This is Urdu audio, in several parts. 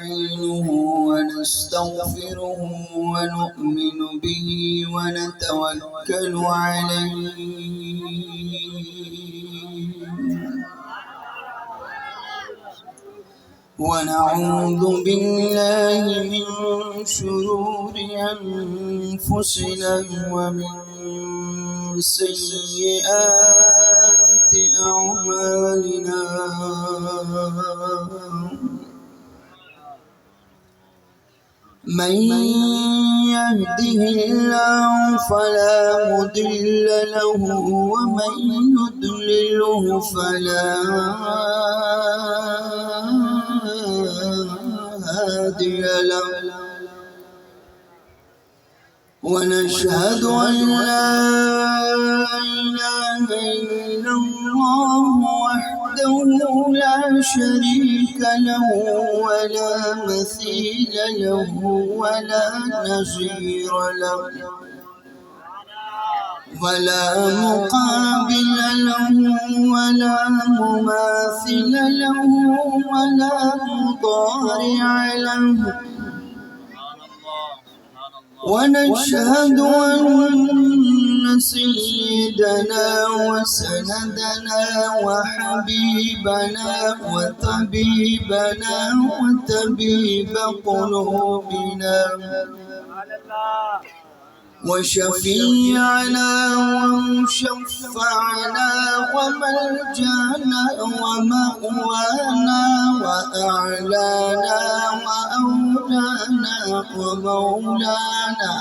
نستعينه ونستغفره ونؤمن به ونتوكل عليه ونعوذ بالله من شرور أنفسنا ومن سيئات أعمالنا من يهده الله فلا مضل له ومن يضلله فلا هادي له ونشهد أن لا إله إلا الله وحده لا شريك له ولا مثيل له ولا نظير له ولا مقابل له ولا مماثل له ولا مضارع له ونشهد أن سيدنا وسندنا وحبيبنا وطبيبنا وطبيب قلوبنا وشفيعنا ومشفعنا وملجانا ومأوانا وأعلانا وأولانا ومولانا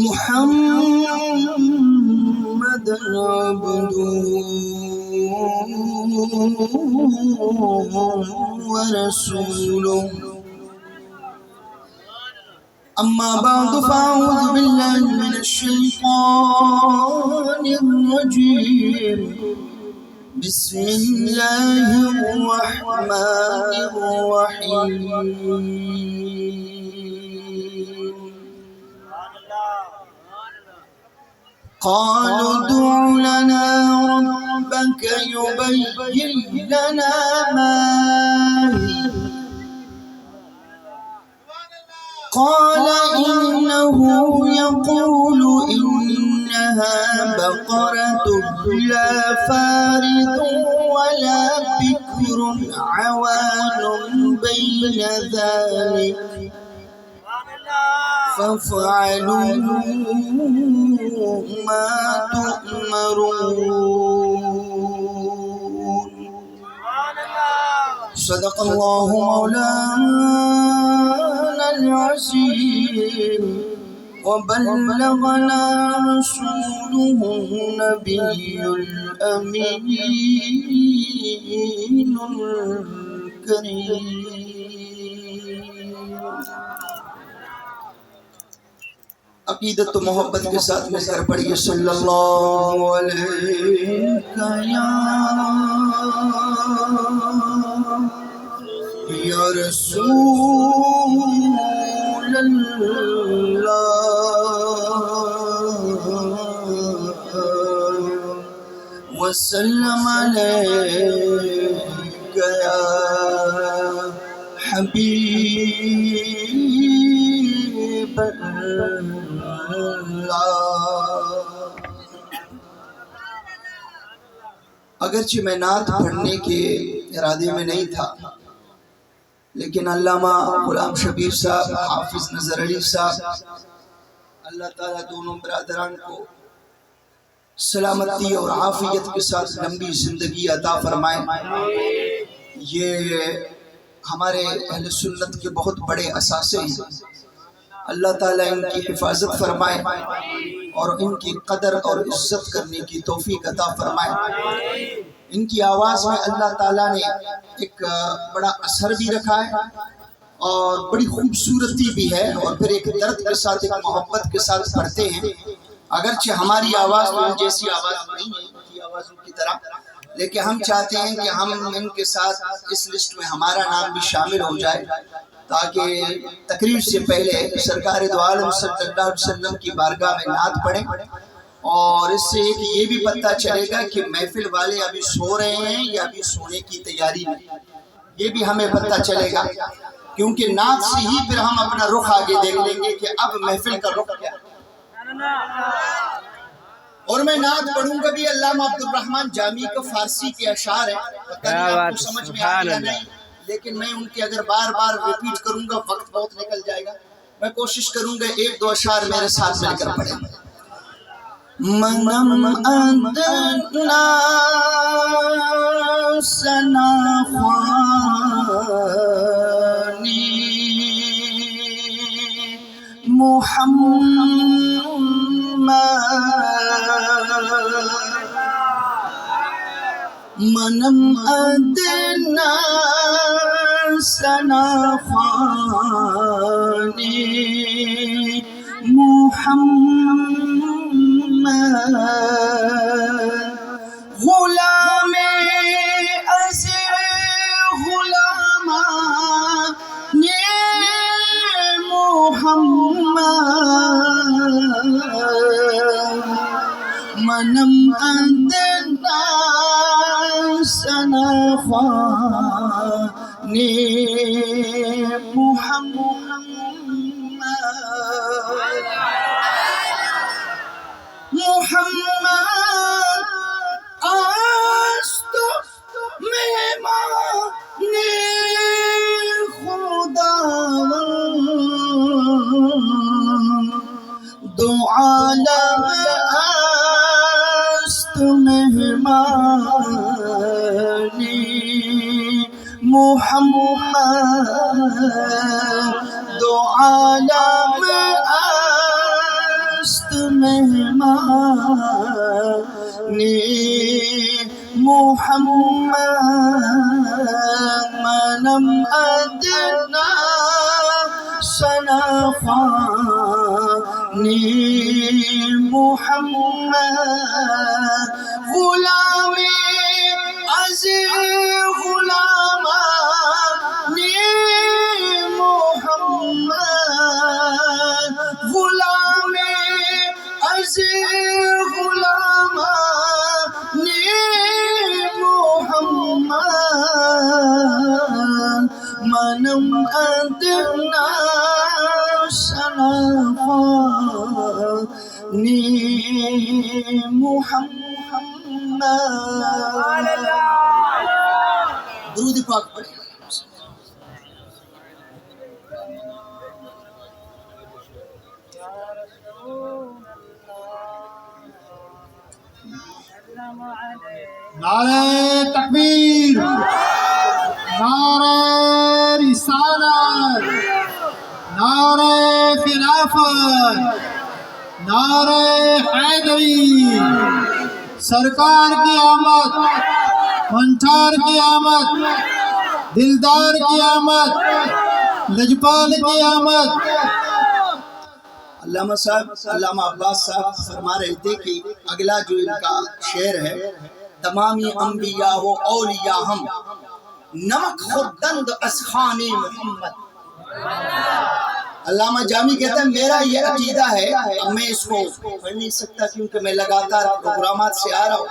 محمد عبده ورسوله أما بعد فأعوذ بالله من الشيطان الرجيم بسم الله الرحمن الرحيم قالوا ادع لنا ربك يبين لنا ما هي قال إنه يقول إنها بقرة لا فارض ولا بكر عوان بين ذلك فافعلوا ما تؤمرون صدق الله مولانا العظيم وبلغنا رسوله النبي الأمين الكريم عقیدت و محبت کے ساتھ مل کر پڑھیے صلی اللہ علیہ یا رسول اللہ وسلم علیک یا حبیب اگرچہ میں نعت پڑھنے کے ارادے میں نہیں تھا، لیکن علامہ غلام شبیر صاحب، حافظ نظر علی صاحب، اللہ تعالیٰ دونوں برادران کو سلامتی اور عافیت کے ساتھ لمبی زندگی عطا فرمائے۔ یہ ہمارے اہل سنت کے بہت بڑے اثاثے ہیں، اللہ تعالیٰ ان کی حفاظت فرمائے اور ان کی قدر اور عزت کرنے کی توفیق عطا فرمائے۔ ان کی آواز میں اللہ تعالیٰ نے ایک بڑا اثر بھی رکھا ہے اور بڑی خوبصورتی بھی ہے، اور پھر ایک درد کے ساتھ، ایک محبت کے ساتھ پڑھتے ہیں۔ اگرچہ ہماری آواز میں جیسی آواز نہیں ہے ان کی آوازوں کی طرح، لیکن ہم چاہتے ہیں کہ ہم ان کے ساتھ اس لسٹ میں ہمارا نام بھی شامل ہو جائے، تاکہ تقریر سے پہلے سرکار دو عالم صلی اللہ علیہ وسلم کی بارگاہ میں نعت پڑھیں، اور اس سے ایک یہ بھی پتہ چلے گا کہ محفل والے ابھی سو رہے ہیں یا ابھی سونے کی تیاری میں۔ یہ بھی ہمیں پتہ چلے گا، کیونکہ نعت سے ہی پھر ہم اپنا رخ آگے دیکھ لیں گے کہ اب محفل کا رخ کیا ہے۔ اور میں نعت پڑھوں گا بھی علامہ عبد الرحمن جامی کا فارسی کے اشعار ہیں، پتہ نہیں آپ کو سمجھ میں آئے یا نہیں، لیکن میں ان کی اگر بار بار ریپیٹ کروں گا وقت بہت نکل جائے گا، میں کوشش کروں گا ایک دو اشعار میرے ساتھ مل کر پڑھیں۔ منم ادنا سنا خوانی محمد منم ادنا سنا خوانی محمد غلام از غلامان محمد منم ادنا سنا خوانی محمد محمد است مہمان خداوند دو عالم است مہمان محمد دو عالم است مہمان محمد منم ادنا سنا خوانی محمد غلام از غلامان محمد غلام از غلامان محمد منم ادنا سنا خوانی محمد۔ درود پاک پڑھیں۔ نعرہ تکبیر، نعرہ رسالت، نعرہ خلافت، نعرہ حیدری، سرکار کی آمد، منٹار کی آمد، دلدار کی آمد، لجپال کی آمد۔ علامہ صاحب علامہ عباس صاحب فرما رہے تھے کہ اگلا جو ان کا شعر ہے، تمامی انبیاء و اولیاء ہم نمک خوردند از خوان محمد۔ علامہ جامی کہتا ہے میرا یہ عقیدہ ہے، اب میں اس کو پڑھ نہیں سکتا کیونکہ میں لگاتار پروگرامات سے آ رہا ہوں،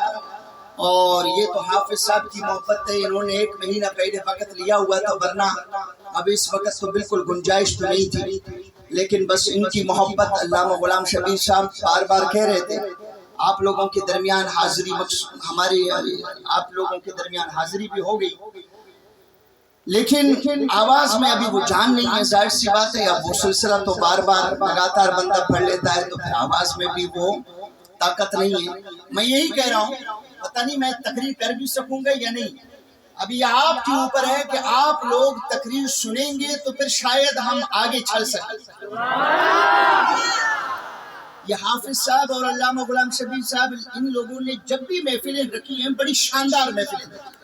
اور یہ تو حافظ صاحب کی محبت ہے، انہوں نے 1 مہینہ پہلے وقت لیا ہوا تھا، ورنہ اب اس وقت تو بالکل گنجائش تو نہیں تھی، لیکن بس ان کی محبت علامہ غلام شبیر صاحب بار بار کہہ رہے تھے آپ لوگوں کے درمیان حاضری، ہماری آپ لوگوں کے درمیان حاضری بھی ہو گئی، لیکن آواز میں ابھی وہ جان نہیں ہے، ظاہر سی بات ہے، اب وہ سلسلہ تو بار بار لگاتار بندہ پڑھ لیتا ہے تو پھر آواز میں بھی وہ طاقت نہیں ہے۔ میں یہی کہہ رہا ہوں، پتہ نہیں میں تقریر کر بھی سکوں گا یا نہیں، ابھی آپ کے اوپر ہے کہ آپ لوگ تقریر سنیں گے تو پھر شاید ہم آگے چل سکیں۔ یہ حافظ صاحب اور علامہ غلام شبیر صاحب ان لوگوں نے جب بھی محفلیں رکھی ہیں بڑی شاندار محفلیں رکھی۔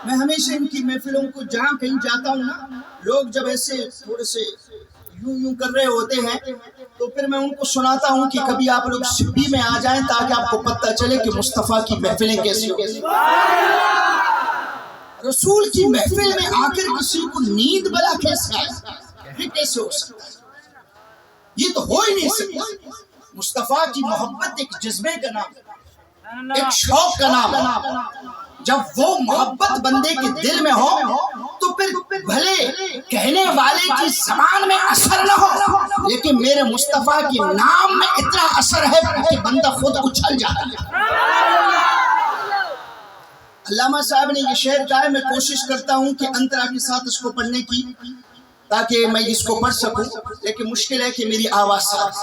میں ہمیشہ ان کی محفلوں کو جہاں کہیں جاتا ہوں نا، لوگ جب ایسے تھوڑے سے یوں کر رہے ہوتے ہیں تو پھر میں ان کو سناتا ہوں کہ کبھی آپ لوگ سبھی میں آ جائیں تاکہ آپ کو پتہ چلے کہ مصطفیٰ کی محفلیں کیسی ہوتی ہیں۔ رسول کی محفل میں آ کر کسی کو نیند بلا کیسے آئے، یہ کیسے ہو سکتا ہے؟ یہ تو ہو ہی نہیں سکتا۔ مصطفیٰ کی محبت ایک جذبے کا نام ہے، ایک شوق کا نام ہے۔ جب وہ محبت بندے کے دل میں ہو تو پھر بھلے کہنے والے کی زبان میں اثر نہ ہو، لیکن میرے مصطفیٰ کے نام میں اتنا اثر ہے کہ بندہ خود اچھل جاتا ہے۔ علامہ صاحب نے یہ شعر کہا ہے، میں کوشش کرتا ہوں کہ انترا کے ساتھ اس کو پڑھنے کی تاکہ میں اس کو پڑھ سکوں، لیکن مشکل ہے کہ میری آواز ساتھ۔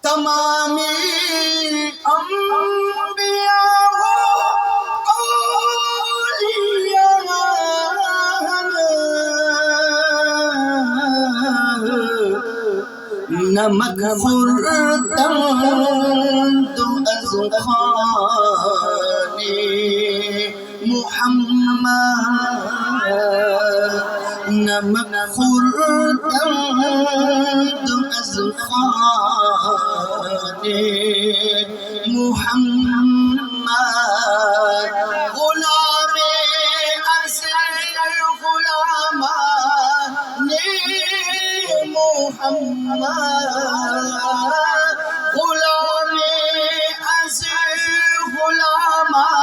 تمام انبیاء نمک خوردم تو از خوان محمد، نمک خوردم تو از خوان محمد، غلام از غلامان محمد، غلام از غلامان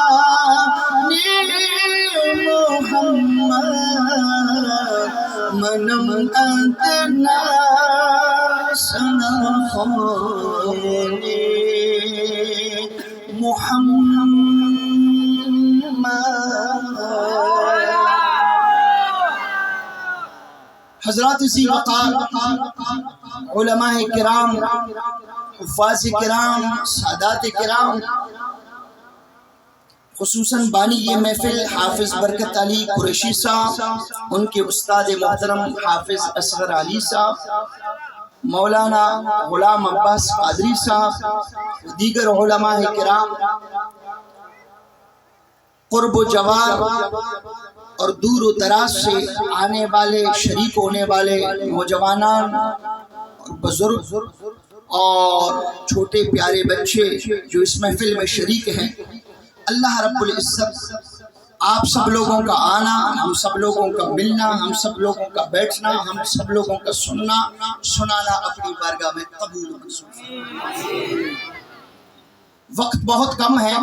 محمد، منم ادنا سنخان محمد۔ حضرات ذی وقار، علماء کرام، حفاظ کرام، سادات کرام، خصوصاً بانی یہ محفل حافظ برکت علی قریشی صاحب، ان کے استاد محترم حافظ اصغر علی صاحب، مولانا غلام عباس قادری صاحب، دیگر علماء کرام، قرب و جوار اور دور و دراز سے آنے والے، شریک ہونے والے نوجوانان اور بزرگ اور چھوٹے پیارے بچے جو اس محفل میں شریک ہیں، اللہ رب العزت آپ سب لوگوں کا آنا، ہم سب لوگوں کا ملنا، ہم سب لوگوں کا بیٹھنا، ہم سب لوگوں کا سننا سنانا اپنی بارگاہ میں قبول منظور۔ وقت بہت کم ہے،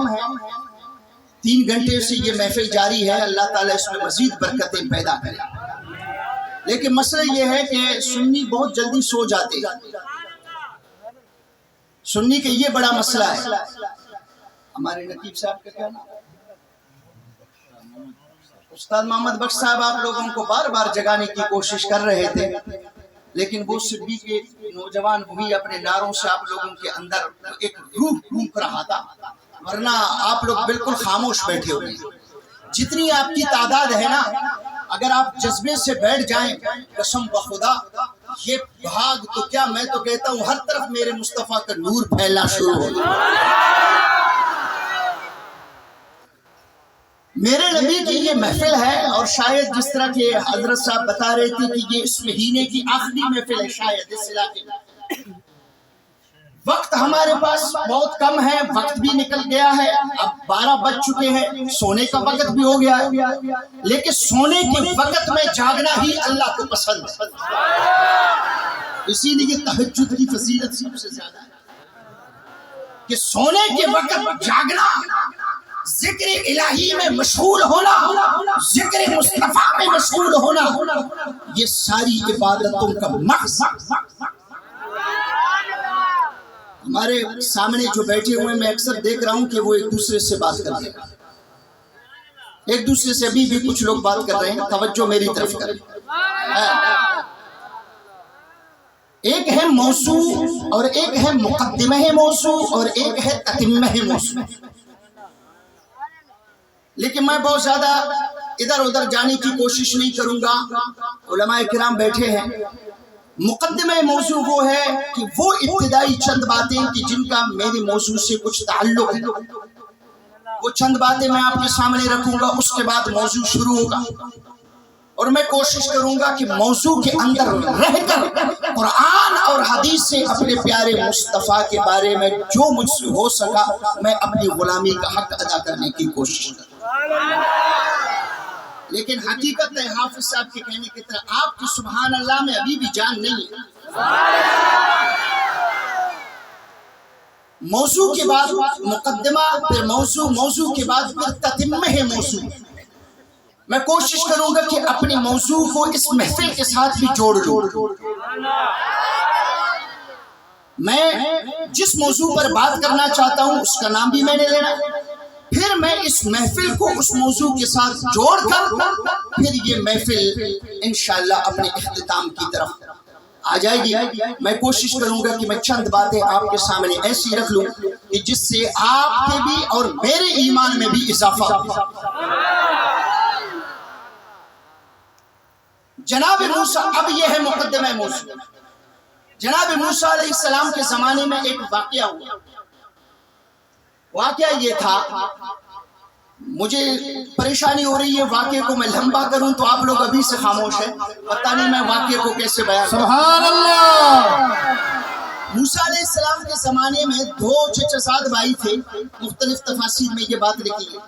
3 گھنٹے سے یہ محفل جاری ہے، اللہ تعالیٰ اس میں مزید برکتیں پیدا کرے، لیکن مسئلہ یہ ہے کہ سنی بہت جلدی سو جاتے ہیں، سنی کا یہ بڑا مسئلہ ہے۔ ہمارے نقیب صاحب کا کہنا، استاد محمد بخش صاحب آپ لوگوں کو بار بار جگانے کی کوشش کر رہے تھے، لیکن وہ سبھی کے نوجوان وہی اپنے نعروں سے آپ لوگوں کے اندر ایک روح پھونک رہا تھا، ورنہ آپ لوگ بالکل خاموش بیٹھے ہوئے ہیں۔ جتنی آپ کی تعداد ہے نا، اگر آپ جذبے سے بیٹھ جائیں، قسم بخدا یہ بھاگ تو کیا، میں تو کہتا ہوں ہر طرف میرے مصطفیٰ کا نور پھیلنا شروع ہو جائے۔ میرے نبی کی یہ محفل ہے، اور شاید جس طرح کہ حضرت صاحب بتا رہے تھے کہ یہ اس مہینے کی آخری محفل ہے شاید اس علاقے میں۔ وقت ہمارے پاس بہت کم ہے، وقت بھی نکل گیا ہے، اب 12 بج چکے ہیں، سونے کا وقت بھی ہو گیا ہے، لیکن سونے کے وقت میں جاگنا ہی اللہ کو پسند ہے، اسی لیے تہجد کی فضیلت سب سے زیادہ ہے کہ سونے کے وقت جاگنا، ذکر الہی میں مشغول ہونا، ذکر مصطفیٰ میں مشغول ہونا، یہ ساری عبادتوں کا مقصد۔ ہمارے سامنے جو بیٹھے ہوئے میں اکثر دیکھ رہا ہوں کہ وہ ایک دوسرے سے بات کر رہے ہیں، ایک دوسرے سے ابھی بھی کچھ لوگ بات کر رہے ہیں، توجہ میری طرف کریں۔ ایک ہے موضوع اور ایک ہے مقدمہ موضوع اور ایک ہے تتمہ موضوع، لیکن میں بہت زیادہ ادھر ادھر جانے کی کوشش نہیں کروں گا، علماء کرام بیٹھے ہیں۔ مقدمہ موضوع وہ ہے کہ وہ ابتدائی چند باتیں کہ جن کا میرے موضوع سے کچھ تعلق ہے، وہ چند باتیں میں آپ کے سامنے رکھوں گا، اس کے بعد موضوع شروع ہوگا، اور میں کوشش کروں گا کہ موضوع کے اندر رہ کر قرآن اور حدیث سے اپنے پیارے مصطفیٰ کے بارے میں جو مجھ سے ہو سکا میں اپنی غلامی کا حق ادا کرنے کی کوشش کروں۔ لیکن حقیقت ہے حافظ صاحب کے کہنے کی طرح آپ کی سبحان اللہ میں ابھی بھی جان نہیں ہے، موضوع کے بعد مقدمہ، پھر موضوع، موضوع کے بعد پھر تتمہ ہے موضوع۔ میں کوشش کروں گا کہ اپنی موضوع کو اس محفل کے ساتھ بھی جوڑ لوں۔ میں جس موضوع پر بات کرنا چاہتا ہوں اس کا نام بھی میں نے لینا، پھر میں اس محفل کو اس موضوع کے ساتھ جوڑ کر پھر یہ محفل انشاءاللہ اپنے اختتام کی طرف آ جائے گی۔ میں کوشش کروں گا کہ میں چند باتیں آپ کے سامنے ایسی رکھ لوں کہ جس سے آپ کے بھی اور میرے ایمان میں بھی اضافہ ہو۔ جناب موسیٰ، اب یہ ہے مقدمہ موضوع۔ جناب موسیٰ علیہ السلام کے زمانے میں ایک واقعہ ہوا۔ واقعہ یہ تھا، مجھے پریشانی ہو رہی ہے واقعے کو میں لمبا کروں تو آپ لوگ ابھی سے خاموش ہیں، پتہ نہیں میں واقعے کو کیسے بیان کروں۔ سبحان اللہ۔ موسیٰ علیہ السلام کے زمانے میں دو چچزاد بھائی تھے، مختلف تفاسیر میں یہ بات لکھی ہے۔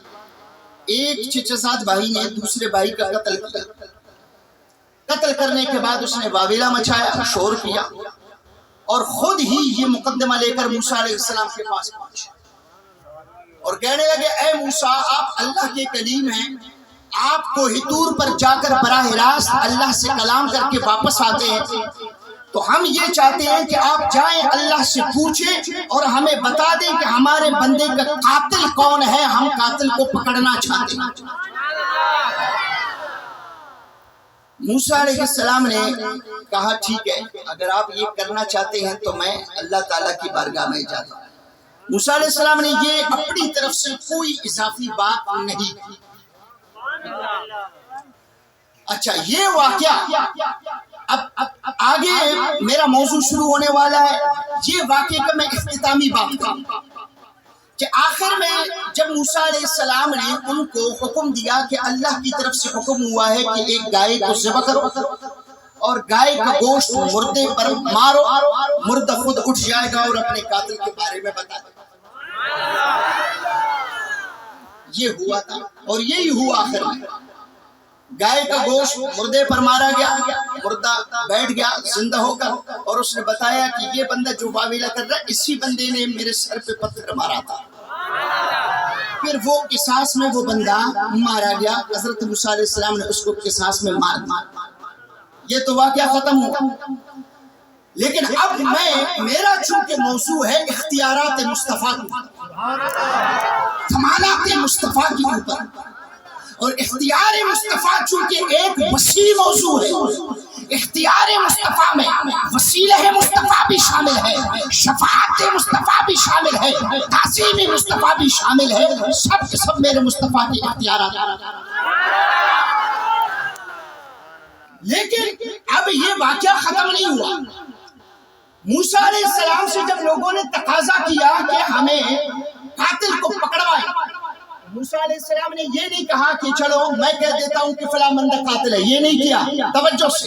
ایک چچزاد بھائی نے دوسرے بھائی کا قتل کیا۔ قتل کرنے کے بعد اس نے واویلا مچایا، شور کیا، اور خود ہی یہ مقدمہ لے کر موسیٰ علیہ السلام کے پاس پہنچے اور کہنے لگے، اے موسیٰ، آپ اللہ کے کلیم ہیں، آپ کو ہتور پر جا کر براہ راست اللہ سے کلام کر کے واپس آتے ہیں، تو ہم یہ چاہتے ہیں کہ آپ جائیں اللہ سے پوچھیں اور ہمیں بتا دیں کہ ہمارے بندے کا قاتل کون ہے، ہم قاتل کو پکڑنا چاہتے ہیں۔ موسیٰ علیہ السلام نے کہا، ٹھیک ہے، اگر آپ یہ کرنا چاہتے ہیں تو میں اللہ تعالیٰ کی بارگاہ میں جاتا ہوں۔ موسیٰ علیہ السلام نے یہ اپنی طرف سے کوئی اضافی بات نہیں کی۔ اچھا، یہ واقعہ اب آگے میرا موضوع شروع ہونے والا ہے۔ یہ واقعے کا میں اختتامی بات کروں کہ آخر میں جب موسیٰ علیہ السلام نے ان کو حکم دیا کہ اللہ کی طرف سے حکم ہوا ہے کہ ایک گائے کو ذبح کرو اور گائے کا گوشت مردے پر مارو، مردہ خود اٹھ جائے گا اور اپنے قاتل کے بارے میں بتا دے گا۔ یہ ہوا تھا اور یہی ہوا آخر میں۔ گائے کا گوشت مردے پر مارا گیا، مردہ بیٹھ گیا زندہ ہو کر، اور اس نے بتایا کہ یہ بندہ جو واویلا کر رہا ہے، اسی بندے نے میرے سر پہ پتھر مارا تھا۔ پھر وہ قصاص میں وہ بندہ مارا گیا، حضرت موسیٰ علیہ السلام نے اس کو قصاص میں مار دیا۔ یہ تو واقعہ ختم ہوا، لیکن اب میرا چونکہ موضوع ہے اختیارات مصطفیٰ کی، کمالات مصطفیٰ کے اوپر، اور اختیار مصطفیٰ چونکہ ایک وسیع موضوع ہے، اختیار مصطفیٰ میں وسیلہ مصطفیٰ بھی شامل ہے، شفاعت مصطفیٰ بھی شامل ہے، تعظیم مصطفیٰ بھی شامل ہے، سب کے سب میرے مصطفیٰ کے اختیارات۔ لیکن اب یہ واقعہ ختم نہیں ہوا۔ موسیٰ علیہ السلام سے جب لوگوں نے تقاضا کیا کہ ہمیں قاتل کو پکڑوائیں، موسیٰ علیہ السلام نے یہ نہیں کہا کہ چلو میں کہہ دیتا ہوں کہ فلاں بندہ قاتل ہے، یہ نہیں کیا۔ توجہ سے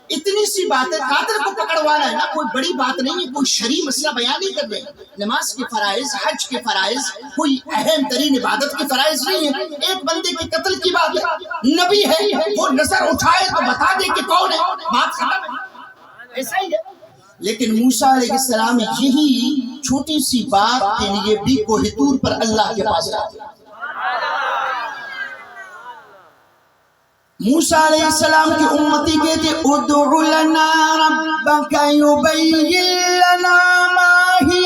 اتنی سی بات ہے، قاتل کو پکڑوانا ہے نا، کوئی بڑی بات نہیں ہے، کوئی شرعی مسئلہ بیان نہیں کر رہے۔ نماز کے فرائض، حج کے فرائض، کوئی اہم ترین عبادت کے فرائض نہیں ہے، ایک بندے کے قتل کی بات ہے۔ نبی ہے، وہ نظر اٹھائے تو بتا دے کہ کون ہے، بات ختم ہے، ایسا ہی ہے۔ لیکن موسیٰ علیہ السلام یہی چھوٹی سی بات کے لیے بھی کوہ طور پر اللہ کے پاس جاتے۔ موسیٰ علیہ السلام کی امتی کہتے، ادعو لنا ربک یبین لنا ما ہی۔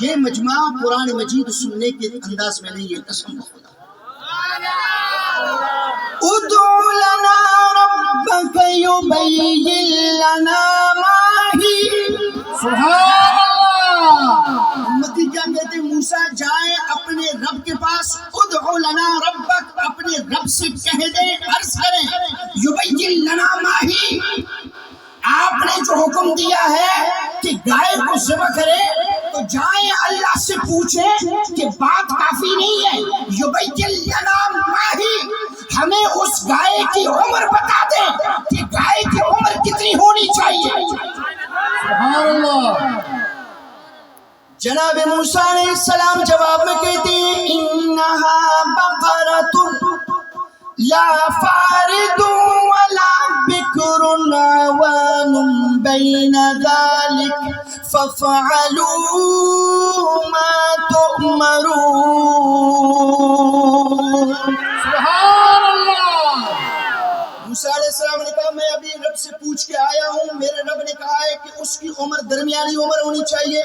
یہ مجمع قرآن مجید سننے کے انداز میں نہیں ہے، قسم خدا۔ ادعو لنا ربک یبین لنا ما ہی۔ سبحان اللہ۔ امتی کیا کہتے ہیں؟ موسیٰ جائیں اپنے رب کے پاس، ادعو لنا ربک، اپنے رب سے کہہ دیں، عرض کریں، یبین لنا ما ہی، آپ نے جو حکم دیا ہے کہ گائے کو ذبح کرے تو جائیں اللہ سے پوچھیں کہ بات کافی نہیں ہے، یبین لنا ما ہی، ہمیں اس گائے کی عمر بتا دیں کہ گائے کی عمر کتنی ہونی چاہیے۔ سبحان اللہ۔ جناب موسیٰ علیہ السلام جواب میں کہتے ہیں، انہا بقرۃ لا فارد ولا بکر عوان بین ذالک فَافْعَلُوا مَا تُؤْمَرُونَ۔ سبحان اللہ۔ موسیٰ علیہ السلام نے کہا میں ابھی رب سے پوچھ کے آیا ہوں، میرے رب نے کہا ہے کہ اس کی عمر درمیانی عمر ہونی چاہیے،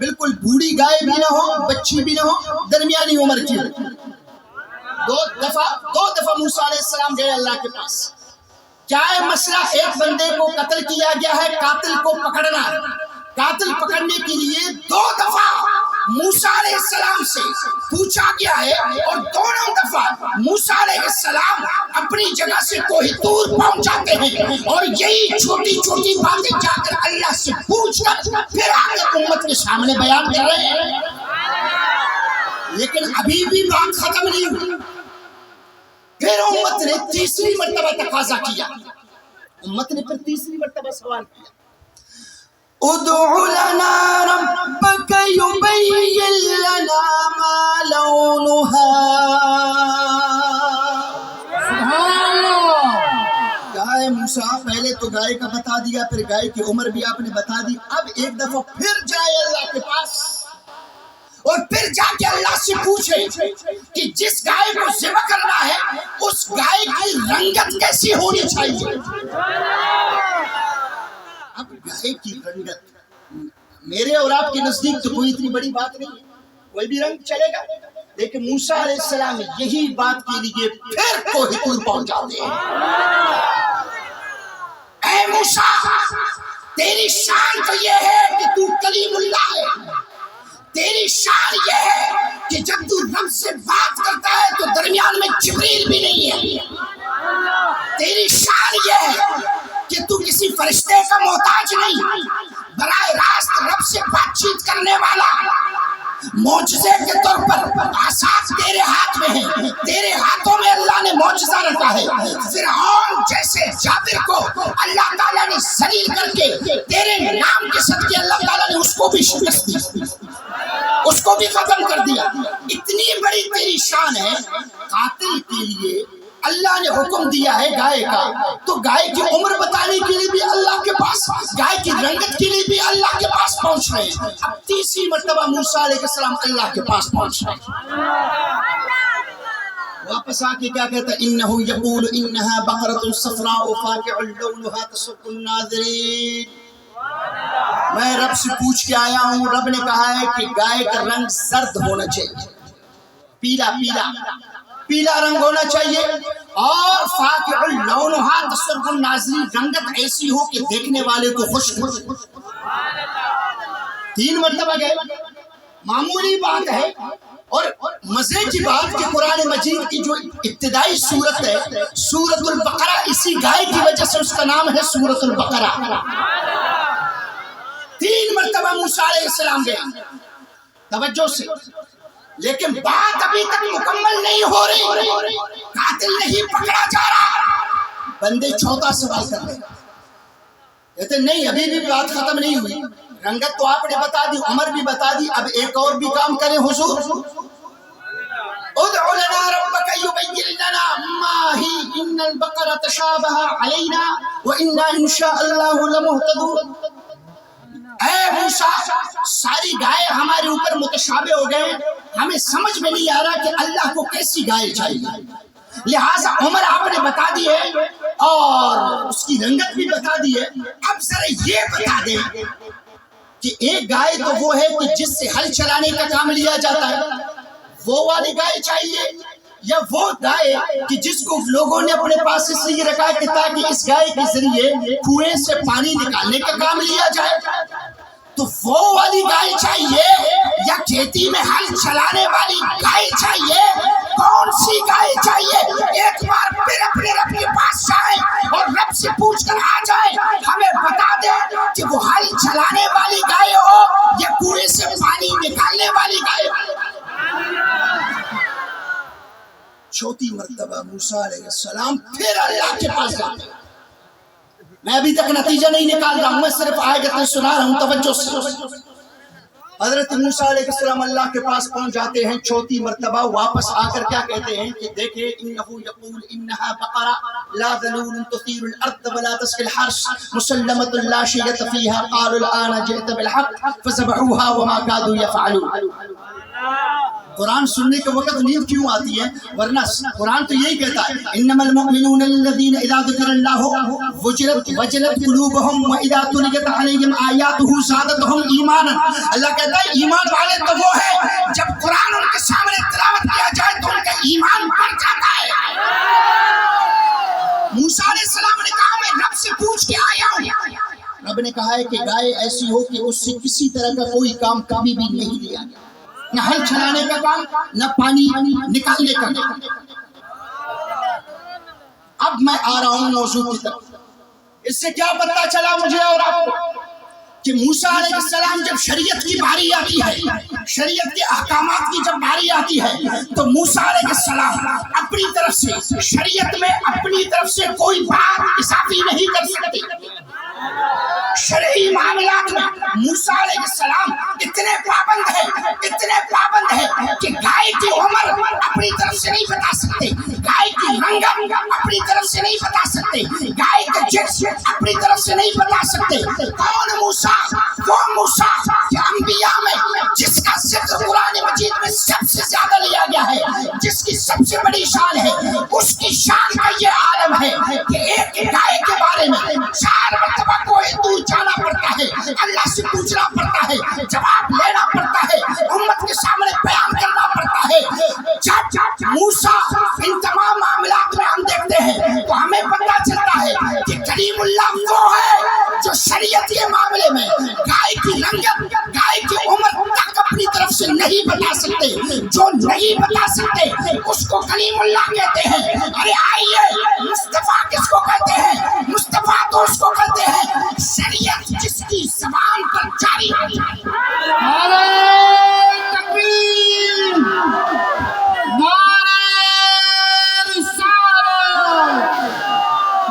بالکل بوڑھی گائے بھی نہ ہو، بچی بھی نہ ہو، درمیانی عمر کی۔ دو دفعہ موسیٰ علیہ السلام گئے اللہ کے پاس۔ کیا ہے مسئلہ؟ ایک بندے کو قتل کیا گیا ہے، قاتل کو پکڑنا ہے۔ قاتل پکڑنے کے لیے 2 دفعہ موسیٰ علیہ السلام سے پوچھا گیا ہے، اور دونوں دفعہ موسیٰ علیہ السلام اپنی جگہ سے کوہ طور پہنچ جاتے ہیں، اور یہی چھوٹی چھوٹی باتیں جا کر اللہ سے پوچھ کر پھر آگے امت کے سامنے بیان کر رہے ہیں۔ لیکن ابھی بھی بات ختم نہیں ہوئی۔ پھر امت نے تیسری مرتبہ تقاضا کیا، امت نے پھر تیسری مرتبہ سوال کیا، ادع لنا ربک یبین لنا ما لونها۔ سبحان اللہ۔ کیا ہے موسیٰ، پہلے تو گائے کا بتا دیا، پھر گائے کی عمر بھی آپ نے بتا دی، اب ایک دفعہ پھر جائے اللہ کے پاس اور پھر جا کے اللہ سے پوچھے کہ جس گائے کو ذبح کرنا ہے اس گائے کی رنگت کیسی ہونی چاہیے۔ اب گائے کی رنگت میرے اور آپ کے نزدیک تو کوئی اتنی بڑی بات نہیں، کوئی بھی رنگ چلے گا، لیکن موسیٰ علیہ السلام یہی بات کے لیے پھر کوہ طور پہنچ جاتے ہیں۔ اے موسیٰ، تیری شان تو یہ ہے کہ تو کلیم اللہ ہے، تیری شان یہ ہے کہ جب تو رب سے بات کرتا ہے تو درمیان میں جبریل بھی نہیں ہے، تیری شان یہ ہے کہ تو کسی فرشتے کا محتاج نہیں، براہ راست رب سے بات چیت کرنے والا، معجزے کے طور پر آسات تیرے ہاتھ میں ہیں، تیرے ہاتھوں میں اللہ نے معجزہ رکھا ہے۔ فرعون جیسے جابر کو اللہ تعالیٰ نے ذلیل کر کے تیرے نام کے صدقے اللہ تعالیٰ نے اس کو بھی شکست دی، اس کو بھی ختم کر دیا۔ اتنی بڑی تیری شان ہے، قاتل کے لیے اللہ نے حکم دیا ہے گائے کا، تو گائے کی عمر بتانے کے لیے بھی اللہ کے پاس، گائے کی رنگت کے لیے بھی اللہ کے پاس پہنچ رہے ہیں۔ اب تیسری مرتبہ موسیٰ علیہ السلام اللہ کے پاس پہنچ رہے ہیں۔ واپس آ کے کیا کہتا ہے؟ انہ یقول انہا بقرۃ صفراء فاقع لونھا تسر الناظرین۔ میں رب سے پوچھ کے آیا ہوں، رب نے کہا ہے کہ گائے کا رنگ زرد ہونا چاہیے، پیلا پیلا پیلا رنگ ہونا چاہیے، اور فاقع لونھا تسر الناظرین، رنگت ایسی ہو کہ دیکھنے والے کو خوش ہو۔ 3 مرتبہ گئے، معمولی بات ہے، اور مزے کی بات کہ قرآن مجید کی جو ابتدائی سورت ہے سورۃ البقرہ، اسی گائے کی وجہ سے اس کا نام ہے سورۃ البقرہ۔ 3 مرتبہ موسیٰ علیہ السلام گئے، توجہ سے، لیکن بات ابھی تک مکمل نہیں ہو رہی، قاتل نہیں پکڑا جا رہا۔ بندے چوتھا سوال کر رہے کہتے نہیں ابھی بھی بات ختم نہیں ہوئی، رنگت تو آپ نے بتا دی، عمر بھی بتا دی، اب ایک اور بھی کام کریں حضور۔ ادع لنا ربک یبین لنا ما ہی ان البقرہ تشابہ علینا وانا ان شاء اللہ لمہتدون۔ اے موسیٰ، ساری گائے ہمارے اوپر متشابہ ہو گئے، ہمیں سمجھ میں نہیں آ رہا کہ اللہ کو کیسی گائے چاہیے، لہٰذا عمر آپ نے بتا دی ہے اور اس کی رنگت بھی بتا دی ہے، اب ذرا یہ بتا دیں کہ ایک گائے تو وہ ہے کہ جس سے ہل چلانے کا کام لیا جاتا ہے، وہ والی گائے چاہیے، یا وہ گائے کہ جس کو لوگوں نے اپنے پاس اس لیے رکھا کہ تاکہ اس گائے کے ذریعے کنویں سے پانی نکالنے کا کام لیا جائے، تو وہ والی گائے چاہیے یا کھیتی میں ہل چلانے والی گائے چاہیے؟ کون سی گائے چاہیے؟ ایک بار پھر اپنے رب کے پاس جائیں اور رب سے پوچھ کر آ جائیں، ہمیں بتا دیں کہ وہ ہل چلانے والی گائے ہو یا کنویں سے پانی نکالنے والی گائے ہو۔ چوتھی مرتبہ موسیٰ علیہ السلام پھر اللہ کے پاس جاتے ہیں۔ میں ابھی تک نتیجہ نہیں نکال رہا ہوں، میں صرف آیتیں سنا رہا ہوں، توجہ سے۔ حضرت موسیٰ علیہ السلام اللہ کے پاس پہنچ جاتے ہیں، چوتھی مرتبہ واپس آ کر کیا کہتے ہیں کہ دیکھیں انہو یقول انہا بقرہ لا ذلول تثیر الارض ولا تسقی الحرث مسلمۃ لا شیۃ فیہا قالوا الآن جئت بالحق فذبحوها وما كادوا يفعلون۔ قرآن سننے کے وقت نیند کیوں آتی ہے؟ ورنہ قرآن تو یہی کہتا ہے انما المؤمنون الذین اذا ذکر اللہ وجلت قلوبہم واذا تلیت علیہم آیاتہ زادتہم ایمانا۔ اللہ کہتا ہے ایمان والے تو وہ ہیں جب قرآن ان کے سامنے تلاوت کیا جائے تو ان کا ایمان بڑھ جاتا ہے۔ موسیٰ علیہ السلام نے کہا میں رب سے پوچھ کے آیا ہوں، رب نے کہا ہے کہ گائے ایسی ہو کہ اس سے کسی طرح کا کوئی کام کبھی بھی نہیں لیا گیا، نہ ہل چلانے کا کام، نہ پانی نکالنے کا کام۔ اب میں آ رہا ہوں موضوع کی طرف۔ اس سے کیا پتہ چلا مجھے اور آپ کو کہ موسیٰ علیہ السلام جب شریعت کی باری آتی ہے، شریعت کے احکامات کی جب باری آتی ہے تو موسیٰ علیہ السلام اپنی طرف سے شریعت میں اپنی طرف سے کوئی بات اضافی نہیں کر سکتے۔ شرعی معاملات میں موسیٰ علیہ السلام اتنے پابند ہیں کہ گائے کی عمر اپنی طرف سے نہیں بتا سکتے، گائے کی رنگت اپنی طرف سے نہیں بتا سکتے، گائے کا جنس اپنی طرف سے نہیں بتا سکتے۔ کون موسیٰ؟ وہ موسیٰ کہ انبیاء میں جس کا ذکر قرآن مجید میں سب سے زیادہ لیا گیا ہے، جس کی سب سے بڑی شان ہے، اس کی شان کا یہ عالم ہے کہ ایک گائے کے بارے میں 4 مرتبہ کوئی دور جانا پڑتا ہے، اللہ سے پوچھنا پڑتا ہے، جواب لینا پڑتا ہے، امت کے سامنے بیان کرنا پڑتا ہے۔ جب موسیٰ ان تمام معاملات میں ہم دیکھتے ہیں تو ہمیں پتہ چلتا ہے کہ کلیم اللہ وہ ہے جو شریعت کے معاملے میں گائے کی رنگت، گائے کی عمر تک اپنی طرف سے نہیں بتا سکتے۔ جو نہیں بتا سکتے اس کو کلیم اللہ کہتے ہیں۔ ارے آئیے، مصطفیٰ کس کو کہتے ہیں؟ مصطفیٰ تو اس کو کہتے ہیں شریعت جس کی زبان پر جاری ہے۔ نعرہ تکبیر، نعرہ رسالت،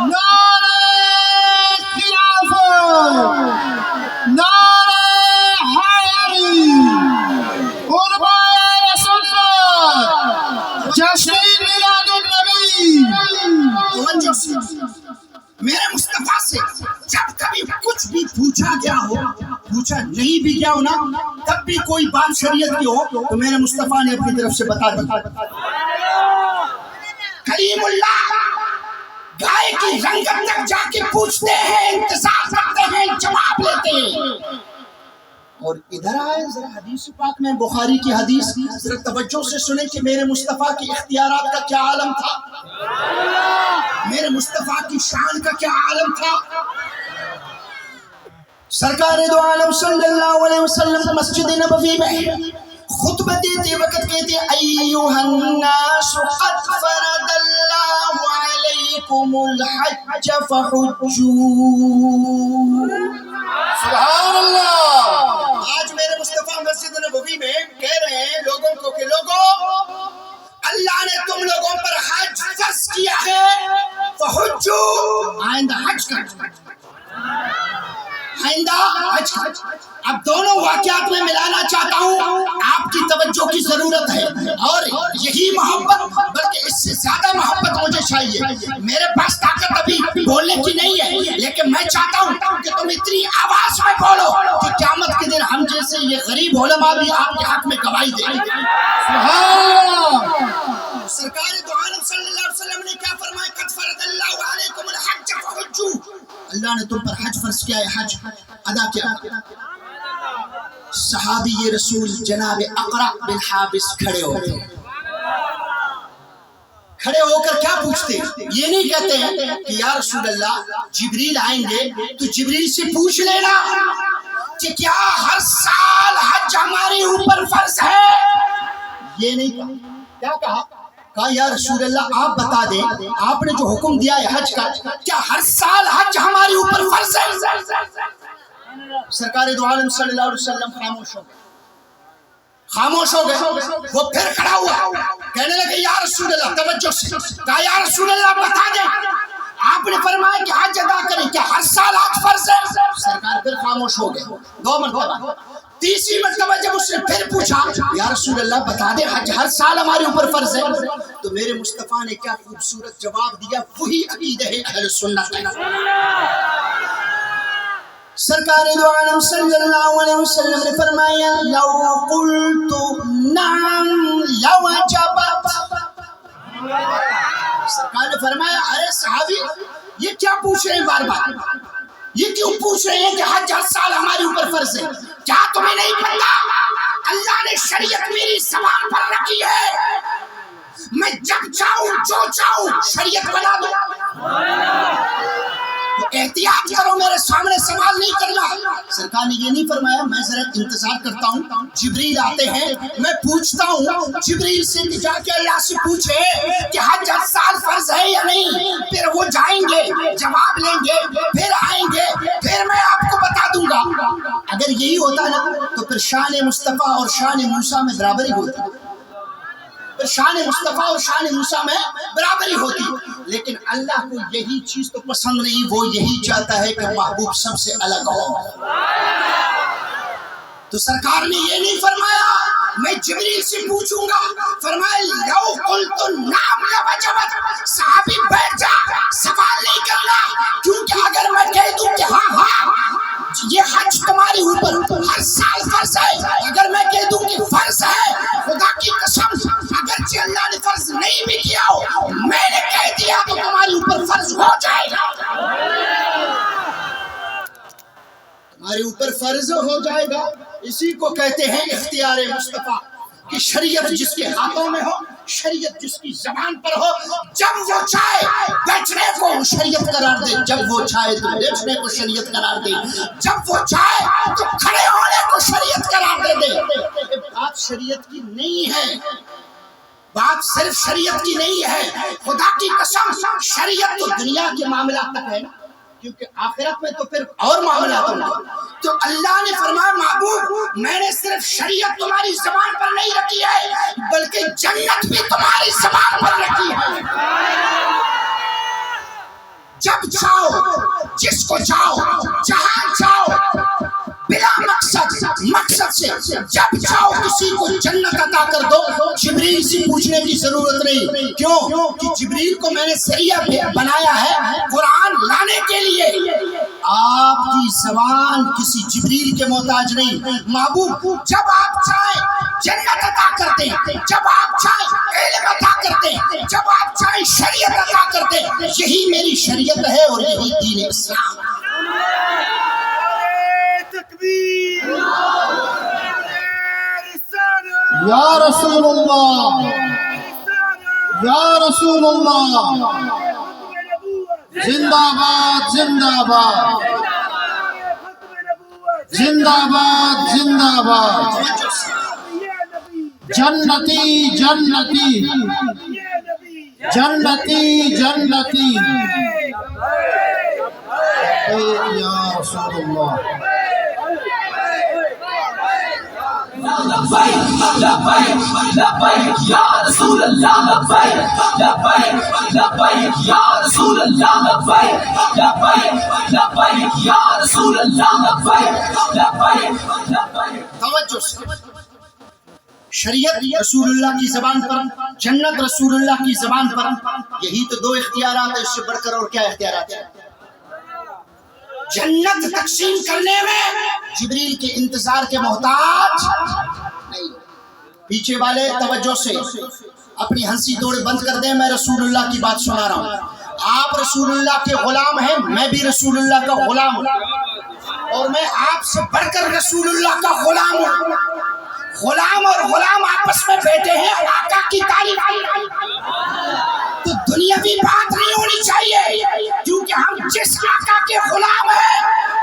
نعرہ خلافت، نعرہ حیدری، قربان سنت، جشن میلاد النبی۔ توجہ سے، میرے مصطفیٰ سے جب کبھی کچھ بھی پوچھا گیا ہو، پوچھا نہیں بھی گیا ہو نا، تب بھی کوئی بات شریعت کی ہو تو میرے مصطفیٰ نے اپنی طرف سے بتا دی۔ کلیم اللہ گائے کی رنگت تک جا کے پوچھتے ہیں، انتظار کرتے ہیں، جواب لیتے ہیں۔ اور ادھر آئے ذرا حدیث پاک میں، بخاری کی حدیث، ذرا توجہ سے سنیں کہ میرے مصطفیٰ کی اختیارات کا کیا عالم تھا، میرے مصطفیٰ کی شان کا کیا عالم تھا۔ سرکار دو عالم صلی اللہ علیہ وسلم مسجد نبوی میں خطبہ دیتے وقت کہتے ایوہ الناس قد فرض اللہ علیکم الحج فحجوا۔ سبحان اللہ۔ آج میرے مصطفیٰ مسجد نبوی میں کہہ رہے ہیں لوگوں کو کہ لوگوں، اللہ نے تم لوگوں پر حج فرض کیا ہے، فحجوا، آئندہ حج کر، آئندہ حج کر۔ اب دونوں واقعات میں ملانا چاہتا ہوں، آپ کی توجہ کی ضرورت ہے، اور یہی محبت بلکہ اس سے زیادہ محبت مجھے چاہیے۔ میرے پاس طاقت ابھی بولنے کی نہیں ہے، لیکن میں چاہتا ہوں کہ تم اتنی آواز میں بولو کہ قیامت کے دن ہم جیسے یہ غریب علماء بھی آپ کے حق میں گواہی دیں۔ سرکار دو عالم صلی اللہ علیہ وسلم نے کیا فرمایا؟ قد فرض اللہ علیکم الحج فحجوا، اللہ نے تم پر حج فرض کیا ہے، حج ادا کیا۔ صحابی رسول جناب اقرع بن حابس کھڑے ہوتے، کھڑے ہو کر کیا پوچھتے؟ یہ نہیں کہتے ہیں کہ یا رسول اللہ جبریل آئیں گے تو جبریل سے پوچھ لینا کہ کیا ہر سال حج ہمارے اوپر فرض ہے، یہ نہیں کہا۔ کیا کہا یا رسول اللہ آپ بتا دیں، آپ نے جو حکم دیا ہے حج کا، کیا ہر سال حج ہمارے اوپر فرض ہے؟ سرکار دو عالم صلی اللہ علیہ وسلم خاموش ہو گئے۔ وہ پھر کھڑا ہوا، کہنے لگے یا رسول اللہ، توجہ سے کہا یا رسول اللہ بتا دیں، آپ نے فرمایا کہ حج ادا کریں، کیا ہر سال حج فرض ہے؟ سرکار پھر خاموش ہو گئے، 2 مرتبہ، تیسری مرتبہ جب اس نے پھر پوچھا یا رسول اللہ بتا دے حج ہر سال ہمارے اوپر فرض ہے، تو میرے مصطفیٰ نے کیا خوبصورت جواب دیا، وہی عقیدہ ہے اہل سنت ہے۔ سرکار دو عالم صلی اللہ علیہ وسلم نے فرمایا لو قلت نعم لوجبت، سرکار نے فرمایا ارے صحابی یہ کیا پوچھ رہے ہیں بار بار، یہ کیوں پوچھ رہے ہیں کہ حج ہر سال ہمارے اوپر فرض ہے؟ کیا تمہیں نہیں پتا اللہ نے شریعت میری زبان پر رکھی ہے، میں جب چاہوں جو چاہوں شریعت بنا دوں، تو احتیاط کرو میرے سامنے سوال نہیں کرنا۔ سرکار نے یہ نہیں فرمایا میں ذرا انتظار کرتا ہوں جبریل آتے ہیں میں پوچھتا ہوں، جبریل سے جا کے اللہ سے پوچھے کہ حج ہر سال فرض ہے یا نہیں، پھر وہ جائیں گے جواب لیں گے پھر آئیں گے پھر میں آپ کو بتا دوں گا۔ اگر یہی ہوتا نا تو پھر شان مصطفیٰ اور شان موسیٰ میں برابری ہوتی، پھر شان مصطفیٰ اور شان موسیٰ میں برابری ہوتی، لیکن اللہ کو یہی چیز تو پسند نہیں، وہ یہی چاہتا ہے کہ محبوب سب سے الگ ہو۔ تو سرکار نے یہ نہیں فرمایا میں جبریل سے پوچھوں گا، فرمایا لو قلت نعم لوجبت، صحابی بیٹھ جا سوال نہیں کرنا، کیونکہ اگر میں کہہ دوں کہ ہاں ہاں یہ حج تمہارے اوپر ہر سال فرض ہے، اگر میں کہہ دوں کہ فرض ہے، خدا کی قسم اگرچہ اللہ نے فرض نہیں بھی کیا ہو میں نے کہہ دیا تو تمہارے اوپر فرض ہو جائے گا، تمہارے اوپر فرض ہو جائے گا۔ اسی کو کہتے ہیں اختیار مصطفیٰ، کہ شریعت جس کے ہاتھوں میں ہو، شریعت جس کی زبان پر ہو، جب وہ چاہے بیٹھنے کو شریعت قرار دے، جب وہ چاہے تو بیٹھنے کو شریعت قرار دے، جب وہ چاہے تو کھڑے ہونے کو شریعت قرار دے دے۔ بات شریعت کی نہیں ہے، بات صرف شریعت کی نہیں ہے، خدا کی قسم شریعت تو دنیا کے معاملات تک ہے نا، کیونکہ آخرت میں تو پھر اور معاملات ہوں گے۔ تو اللہ نے فرمایا محبوب میں نے صرف شریعت تمہاری زبان پر نہیں رکھی ہے بلکہ جنت بھی تمہاری زبان پر رکھی ہے، جب چاہو جس کو چاہو جہاں چاہو بلا مقصد سے جب چاہو کسی کو جنت عطا کر دو، جبریل سے پوچھنے کی ضرورت نہیں، کیوں کہ جبریل کو میں نے ذریعہ بنایا ہے قرآن لانے کے لیے، آپ کی زبان کسی جبریل کے محتاج نہیں۔ محبوب جب آپ چاہیں جنت عطا کرتے ہیں، جب آپ چاہیں علم عطا کرتے ہیں، جب آپ چاہیں شریعت عطا کرتے ہیں، یہی میری شریعت ہے اور یہی دین اسلام۔ یا رسول اللہ، یا رسول اللہ، زندہ باد زندہ باد، زندہ باد زندہ باد، جنتی جنتی جنتی جنتی، یا رسول اللہ۔ لبیک لبیک لبیک یا رسول اللہ، لبیک لبیک لبیک یا رسول اللہ، لبیک لبیک لبیک یا رسول اللہ، لبیک لبیک لبیک۔ توجہ سے، شریعت رسول اللہ کی زبان پر، جنت رسول اللہ کی زبان پر، یہی تو دو اختیارات ہیں، اس سے بڑھ کر اور کیا اختیارات ہیں؟ جنت تقسیم کرنے میں جبریل کے انتظار کے محتاج نہیں۔ پیچھے والے توجہ سے اپنی ہنسی دوڑ بند کر دیں، میں رسول اللہ کی بات سنا رہا ہوں۔ آپ رسول اللہ کے غلام ہیں، میں بھی رسول اللہ کا غلام ہوں، اور میں آپ سے بڑھ کر رسول اللہ کا غلام ہوں۔ غلام اور غلام آپس میں بیٹھے ہیں آقا کی تعریف، تو دنیاوی بات نہیں ہونی چاہیے، کیونکہ ہم جس آقا کے غلام ہیں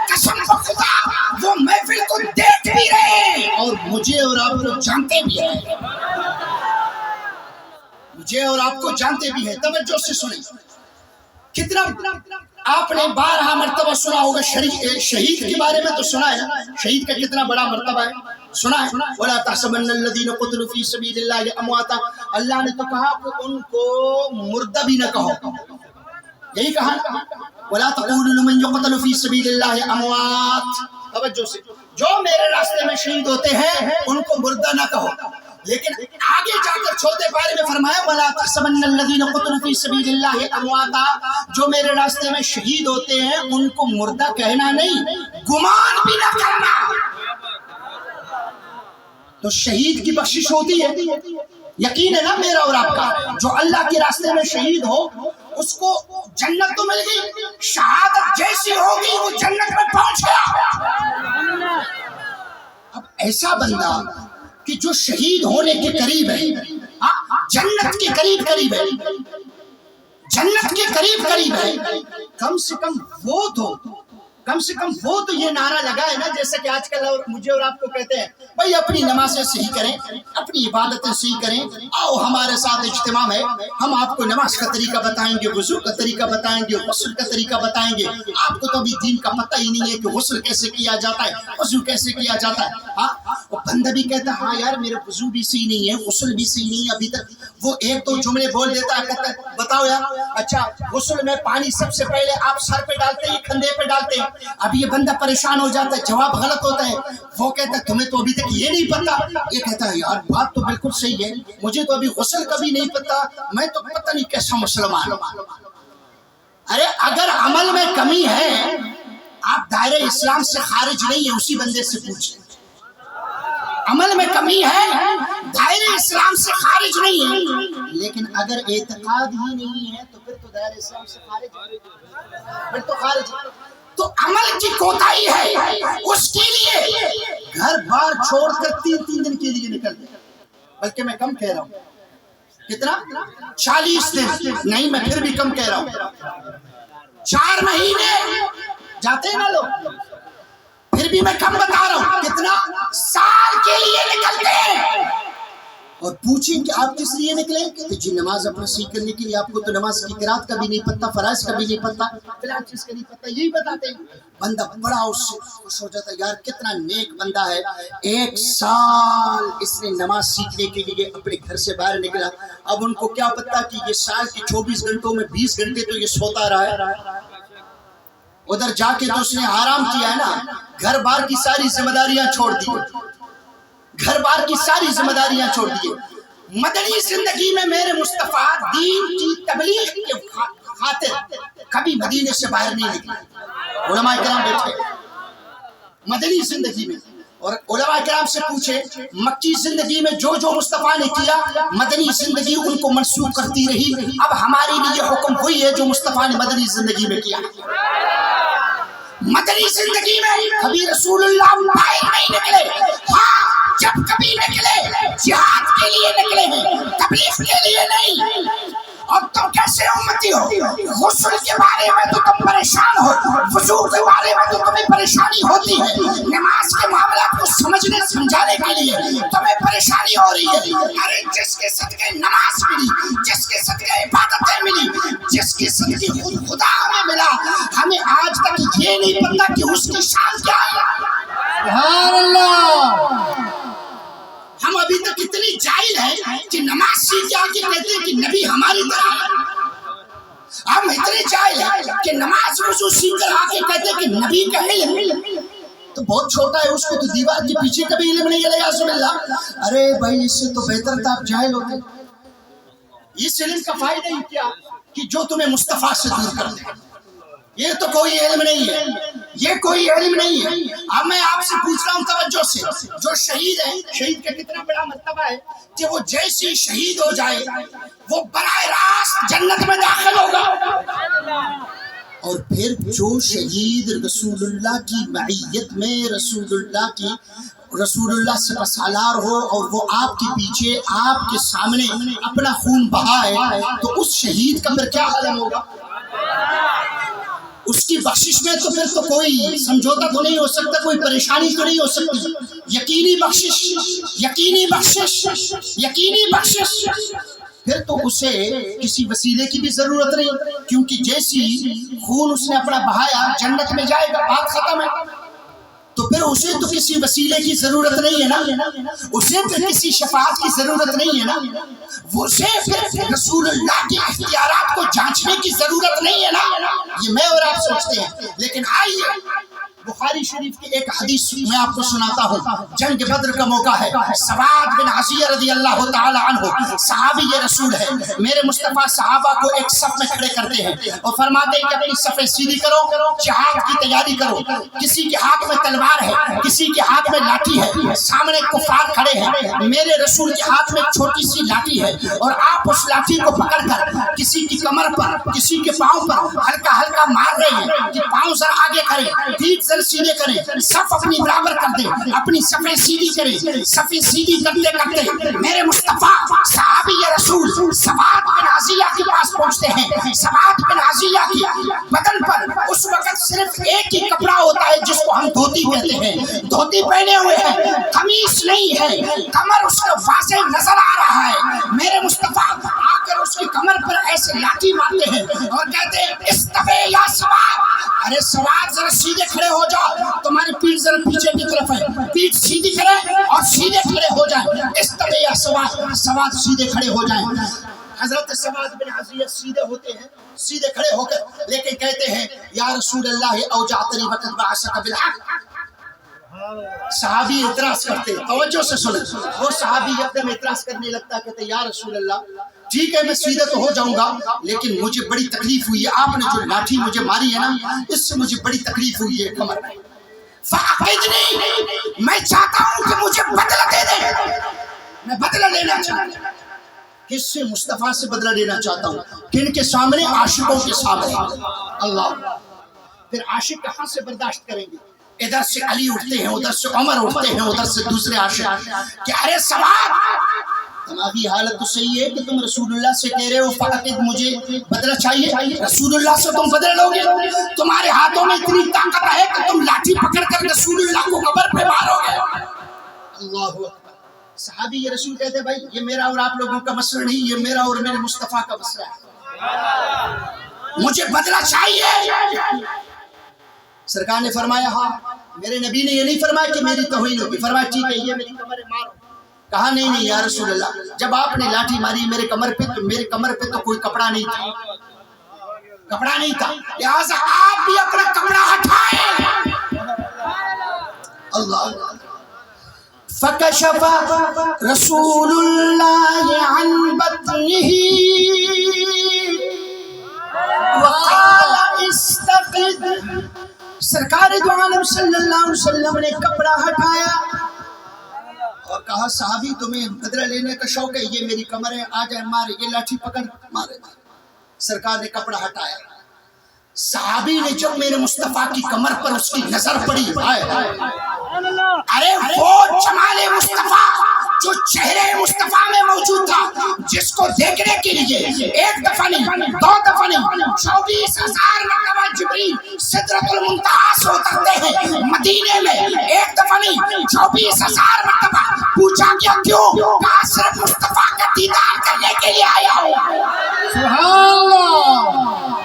قسم خدا وہ محفل کو دیکھ بھی رہے ہیں اور مجھے اور آپ کو جانتے بھی ہیں، مجھے اور آپ کو جانتے بھی ہیں۔ توجہ سے سنیں، کتنا آپ نے بارہا مرتبہ سنا ہوگا شہید کے بارے میں، تو سنا ہے شہید کا کتنا بڑا مرتبہ ہے، سنا ہے وَلَا تَحْسَبَنَّ الَّذِينَ قُتِلُوا فِي سَبِيلِ اللَّهِ أَمْوَاتًا، اللہ نے تو کہا کہ ان کو مردہ بھی نہ کہو، یہی کہا وَلَا تَقُولُوا لِمَنْ يُقْتَلُ فِي سَبِيلِ اللَّهِ أَمْوَاتًا۔ توجہ سے جو میرے راستے میں شہید ہوتے ہیں ان کو مردہ نہ کہو. لیکن آگے جا کر چھوٹے پارے میں فرمایا وَلَا تَحْسَبَنَّ الَّذِينَ قُتِلُوا فِي سَبِيلِ اللَّهِ أَمْوَاتًا، جو میرے راستے میں شہید ہوتے ہیں ان کو مردہ کہنا نہیں، گمان بھی نہ کرنا. تو شہید کی بخشش ہوتی ہے، یقین ہے نا میرا اور آپ کا. جو اللہ کے راستے میں شہید ہو اس کو جنت تو مل گئی، شہادت جیسی ہوگی وہ جنت میں پہنچ گیا. اب ایسا بندہ کہ جو شہید ہونے کے قریب ہے، جنت کے قریب قریب ہے، جنت کے قریب قریب ہے، کم سے کم وہ تو یہ نعرہ لگائے نا، جیسے کہ آج کل مجھے اور آپ کو کہتے ہیں بھائی اپنی نمازیں صحیح کریں، اپنی عبادتیں صحیح کریں، آؤ ہمارے ساتھ اجتماع ہے، ہم آپ کو نماز کا طریقہ بتائیں گے، وضو کا طریقہ بتائیں گے، غسل کا طریقہ بتائیں گے. آپ کو تو ابھی دین کا پتہ ہی نہیں ہے کہ غسل کیسے کیا جاتا ہے، وضو کیسے کیا جاتا ہے. وہ بندہ بھی کہتا ہے ہاں یار میرے وضو بھی صحیح نہیں ہے، غسل بھی صحیح نہیں ہے ابھی تک. وہ ایک دو جملے بول دیتا ہے، کہتا ہے بتاؤ یار اچھا غسل میں پانی سب سے پہلے آپ سر پہ ڈالتے ہیں کندھے پہ ڈالتے ہیں. اب یہ بندہ پریشان ہو جاتا ہے، جواب غلط ہوتا ہے. وہ کہتا ہے تمہیں تو ابھی تک یہ نہیں پتا. یہ کہتا ہے یار بات تو بالکل صحیح ہے، مجھے تو ابھی غسل کا بھی نہیں پتا، میں تو پتہ نہیں کیسا مسلمان. ارے اگر عمل میں کمی ہے، آپ دائرہ اسلام سے خارج نہیں ہیں، اسی بندے سے پوچھیں. عمل میں کمی ہے، دائرہ اسلام سے خارج نہیں ہے، لیکن اگر اعتقاد ہی نہیں ہے تو پھر تو دائرہ اسلام سے خارج ہے، پھر تو خارج ہے. تو عمل کی کوتاہی ہے، اس کے لیے گھر بار چھوڑ کر 3 دن کے لیے نکل گئے. بلکہ میں کم کہہ رہا ہوں، کتنا 40 دن نہیں، میں پھر بھی کم کہہ رہا ہوں. 4 مہینے جاتے ہیں نا لوگ، پھر بھی میں کم بتا رہا ہوں. کتنا سال کے لیے نکلتے ہیں. اور پوچھیں کہ آپ کس لیے نکلے، کہ جی نماز اپنا صحیح کرنے کے لیے. آپ کو تو نماز کی قرات کا بھی نہیں پتہ، فرائض کا بھی نہیں پتہ، فلاں چیز کا نہیں پتہ، یہی بتاتے ہیں. بندہ بڑا اس سے خوش ہو جاتا ہے، یار کتنا نیک بندہ ہے، 1 سال اس نے نماز سیکھنے کے لیے اپنے گھر سے باہر نکلا. اب ان کو کیا پتہ کہ یہ سال کے 24 گھنٹوں میں 20 گھنٹے تو یہ سوتا رہا ہے. ادھر جا کے تو اس نے آرام کیا ہے نا، گھر بار کی ساری ذمہ داریاں چھوڑ دی، گھر بار کی ساری ذمہ داریاں چھوڑ دیے. مدنی زندگی میں میرے مصطفیٰ دین کی تبلیغ کے خاطر کبھی مدینے سے باہر نہیں نکلے. علماء کرام بیٹھے مدنی زندگی میں، اور علماء کرام سے پوچھے مکی زندگی میں جو مصطفیٰ نے کیا، مدنی زندگی ان کو منسوخ کرتی رہی. اب ہمارے لیے حکم ہوئی ہے جو مصطفیٰ نے مدنی زندگی میں کیا. مدنی زندگی میں کبھی رسول اللہ باہر نہیں نکلے. ہاں جب کبھی نکلے جہاد کے لیے نکلے ہیں، تبلیغ کے لیے نہیں. اور تم کیسے امتی ہو؟ غسل کے بارے میں تو تم پریشان ہو، وضو کے بارے میں تو تمہیں پریشانی ہوتی ہے، نماز کے معاملات کو سمجھنے سمجھانے کے لیے تمہیں پریشانی ہو رہی ہے. ارے جس کے صدقے نماز ملی، جس کے صدقے عبادتیں ملی، جس کے صدقے خدا ہمیں ملا، ہمیں آج تک یہ نہیں پتا کہ اس کی شان کیا ہے. سبحان اللہ. ہم ابھی تک اتنی جاہل ہیں کہ نماز سیکھ کے آگے کہتے ہیں کہ نبی ہماری طرح ہے. ہم اتنے جاہل ہیں کہ نماز وضو سیکھ کر آگے کہتے ہیں کہ نبی کا علم تو بہت چھوٹا ہے، اس کو تو دیوار کے پیچھے کا بھی علم نہیں ہے. یا رسول اللہ، ارے بھائی اس سے تو بہتر تھا آپ جاہل ہوتے. اس علم کا فائدہ ہی کیا کہ جو تمہیں مصطفیٰ سے دور کر دے. یہ تو کوئی علم نہیں ہے، یہ کوئی علم نہیں ہے. اب میں آپ سے پوچھ رہا ہوں توجہ سے، جو شہید ہے، شہید کا کتنا بڑا مرتبہ ہے کہ وہ جیسے شہید ہو جائے وہ براہ راست جنت میں داخل ہوگا. اور پھر جو شہید رسول اللہ کی معیت میں رسول اللہ سے پسالار ہو اور وہ آپ کے پیچھے آپ کے سامنے اپنا خون بہائے، تو اس شہید کا پھر کیا عالم ہوگا؟ اس کی بخشش میں تو پھر تو کوئی سمجھوتا تو نہیں ہو سکتا، کوئی پریشانی تو نہیں ہو سکتی. یقینی بخشش، یقینی بخشش، یقینی بخشش. پھر تو اسے کسی وسیلے کی بھی ضرورت نہیں، کیونکہ جیسی خون اس نے اپنا بہایا جنت میں جائے گا، بات ختم ہے. تو پھر اسے تو کسی وسیلے کی ضرورت نہیں ہے نا، اسے پھر کسی شفاعت کی ضرورت نہیں ہے نا، اسے پھر رسول اللہ کے اختیارات کو جانچنے کی ضرورت نہیں ہے نا. یہ میں اور آپ سوچتے ہیں، لیکن آئیے بخاری شریف کی ایک حدیث میں آپ کو سناتا ہوں. جنگ بدر کا موقع ہے. سواد بن عزیہ رضی اللہ تعالی عنہ صحابی یہ رسول ہے. میرے مصطفیٰ صحابہ کو ایک صف میں کھڑے کرتے ہیں اور فرماتے ہیں کہ اپنی صفیں سیدھی کرو, جہاد کی تیاری کرو. کسی کے ہاتھ میں تلوار ہے, کسی کے ہاتھ میں لاٹھی ہے, سامنے کفار کھڑے ہیں. میرے رسول کے ہاتھ میں چھوٹی سی لاٹھی ہے اور آپ اس لاٹھی کو پکڑ کر کسی کی کمر پر, کسی کے پاؤں پر ہلکا ہلکا مار رہے ہیں کہ پاؤں ذرا آگے کریں, ٹھیک سر سیدھے کریں, صف اپنی برابر کر دیں, اپنی صفیں سیدھی کریں. صفیں سیدھی کرتے کرتے میرے مصطفیٰ صحابی رسول سواد بن عزیہ کے پاس پہنچتے ہیں. سواد بن عزیہ کی بدن پر اس وقت صرف ایک ہی کپڑا ہوتا ہے جس کو ہم دھوتی کہتے ہیں. دھوتی پہنے ہوئے ہیں, قمیص نہیں ہے, کمر اس کا واضح نظر آ رہا ہے. میرے مصطفیٰ آ کر اس کی کمر پر ایسے لاٹھی مارتے ہیں اور کہتے ہیں استوے یا سواد. ارے سواد ذرا سیدھے کھڑے ہو جاؤ, تمہاری پیٹھ ذرا پیچھے کی طرف ہے, پیٹھ سیدھی کرے اور سیدھے کھڑے ہو جائیں. استوے یا سواد, سواد سیدھے کھڑے ہو جائیں. حضرت سواد بن عزیہ سیدھے ہوتے ہیں, سیدھے کھڑے ہو کر لیکن کہتے ہیں یا رسول اللہ اوجعتنی وقت بعثک بالحق. صحابی اعتراض کرتے, توجہ سے سنیں, وہ صحابی اپنے میں اعتراض کرنے لگتا ہے, کہتے یا رسول اللہ ٹھیک ہے میں سیدھے تو ہو جاؤں گا لیکن مجھے بڑی تکلیف ہوئی ہے, آپ نے جو لاٹھی مجھے ماری ہے نا اس سے مجھے بڑی تکلیف ہوئی ہے کمر میں. فَأَقِدْنِي, میں چاہتا ہوں کہ مجھے بدلہ دے دیں, میں بدلہ لینا چاہتا ہوں. کس سے؟ مصطفیٰ سے بدلہ لینا چاہتا ہوں. کن کے سامنے؟ عاشقوں کے سامنے. اللہ, پھر عاشق کہاں سے برداشت کریں گے؟ ادھر سے علی اٹھتے ہیں, ادھر سے عمر اٹھتے ہیں, ادھر سے دوسرے عاشق کہ ارے سواد تمہاری حالت تو صحیح ہے کہ تم رسول اللہ سے کہہ رہے ہو فقط مجھے بدلہ چاہیے, رسول اللہ سے تم بدلہ لو گے؟ تمہارے ہاتھوں میں اتنی طاقت ہے کہ تم لاٹھی پکڑ کر رسول اللہ کو قبر پہ مارو گے. اللہ اکبر. صحابی یہ رسول کہتے ہیں بھائی یہ میرا اور آپ لوگوں کا مسئلہ نہیں, یہ میرا اور میرے مصطفیٰ کا مسئلہ ہے, مجھے بدلہ چاہیے. سرکار نے فرمایا ہاں. میرے نبی نے یہ نہیں فرمایا کہ میری توہین ہوگی, فرمایا ٹھیک ہے یہ میری کمر مارو. کہا نہیں نہیں یا رسول اللہ, جب آپ نے لاٹھی ماری میرے کمر پہ تو میرے کمر پہ تو کوئی کپڑا نہیں تھا, کپڑا نہیں تھا, لہٰذا آپ بھی اپنا کپڑا ہٹائیں. اللہ. فکشف رسول اللہ عن بطنہ وقال استقد. سرکار دو عالم صلی اللہ علیہ وسلم نے کپڑا ہٹایا اور کہا صحابی تمہیں بدلہ لینے کا شوق ہے, یہ میری کمر ہے, آ جائے مارے, یہ لاٹھی پکڑ مارے. سرکار نے کپڑا ہٹایا. صحابی نے جب میرے مصطفیٰ کی کمر پر اس کی نظر پڑی, ارے وہ جمال مصطفیٰ جو چہرے مصطفیٰ میں موجود تھا جس کو دیکھنے کے لیے ایک دفعہ نہیں, دو دفعہ نہیں, 24,000 مرتبہ جبریل سدرۃ المنتہا سے اترتے ہیں مدینے میں. ایک دفعہ نہیں 24,000 مرتبہ. پوچھا کیا کیوں؟ کہا صرف مصطفیٰ کا دیدار کرنے کے لیے آیا ہوں. سبحان اللہ.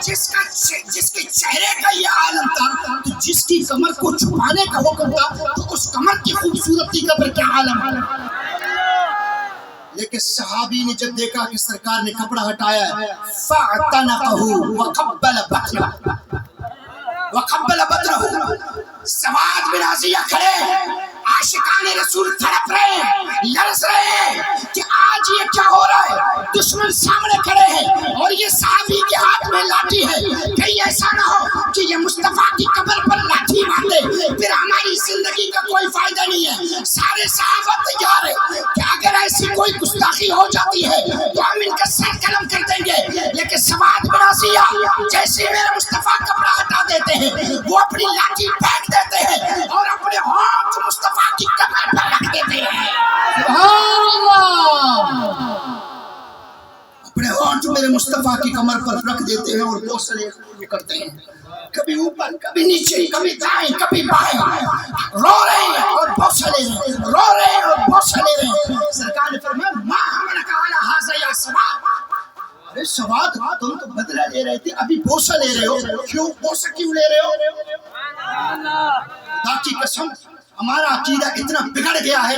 جس کے چہرے کا یہ عالم تھا تو جس کی کمر کو چھپانے کا حکم تھا تو اس کمر کی خوبصورتی کا پر کیا عالم ہے. لیکن صحابی نے جب دیکھا کہ سرکار نے کپڑا ہٹایا فَاعْتَنَقَهُ وَقَبَّلَ بَطْنَهُ. سواد بن عزیہ کھڑے, عاشقان رسول تڑپ رہے ہیں, لرز رہے ہیں کہ آج یہ کیا ہو رہا ہے. دشمن سامنے کھڑے ہیں اور یہ صحابی کے ہاتھ میں لاٹھی ہے. کہیں ایسا نہ ہو کہ یہ مصطفیٰ کی قبر پر لاٹھی مار دے, پھر ہماری زندگی کا کوئی فائدہ نہیں ہے. سارے صحابہ تیار ہیں کہ اگر ایسی کوئی گستاخی ہو جاتی ہے تو ہم ان کا سر قلم کر دیں گے. لیکن سواد بن عزیہ جیسے میرے مصطفیٰ کپڑا ہٹا دیتے ہیں وہ اپنی لاٹھی پھینک دیتے ہیں اور اپنے ہاتھ مصطفیٰ کی کمر پر رکھ دیتے ہیں. سبحان اللہ. اپنے ہاتھ میرے مصطفیٰ کی کمر پر رکھ دیتے ہیں اور بوسلے کرتے ہیں, کبھی اوپر کبھی نیچے, کبھی دائیں کبھی بائیں, رو رہے ہیں اور بوسلے ہیں, رو رہے ہیں اور بوسلے ہیں. سرکار نے فرمایا ما حملک علی ھذا یا سواد. ارے سواد تم تو بدلہ لے رہے تھے, ابھی بوسہ لے رہے ہو, کیوں بوسہ کیوں لے رہے ہو؟ خدا کی قسم ہمارا عقیدہ اتنا بگڑ گیا ہے,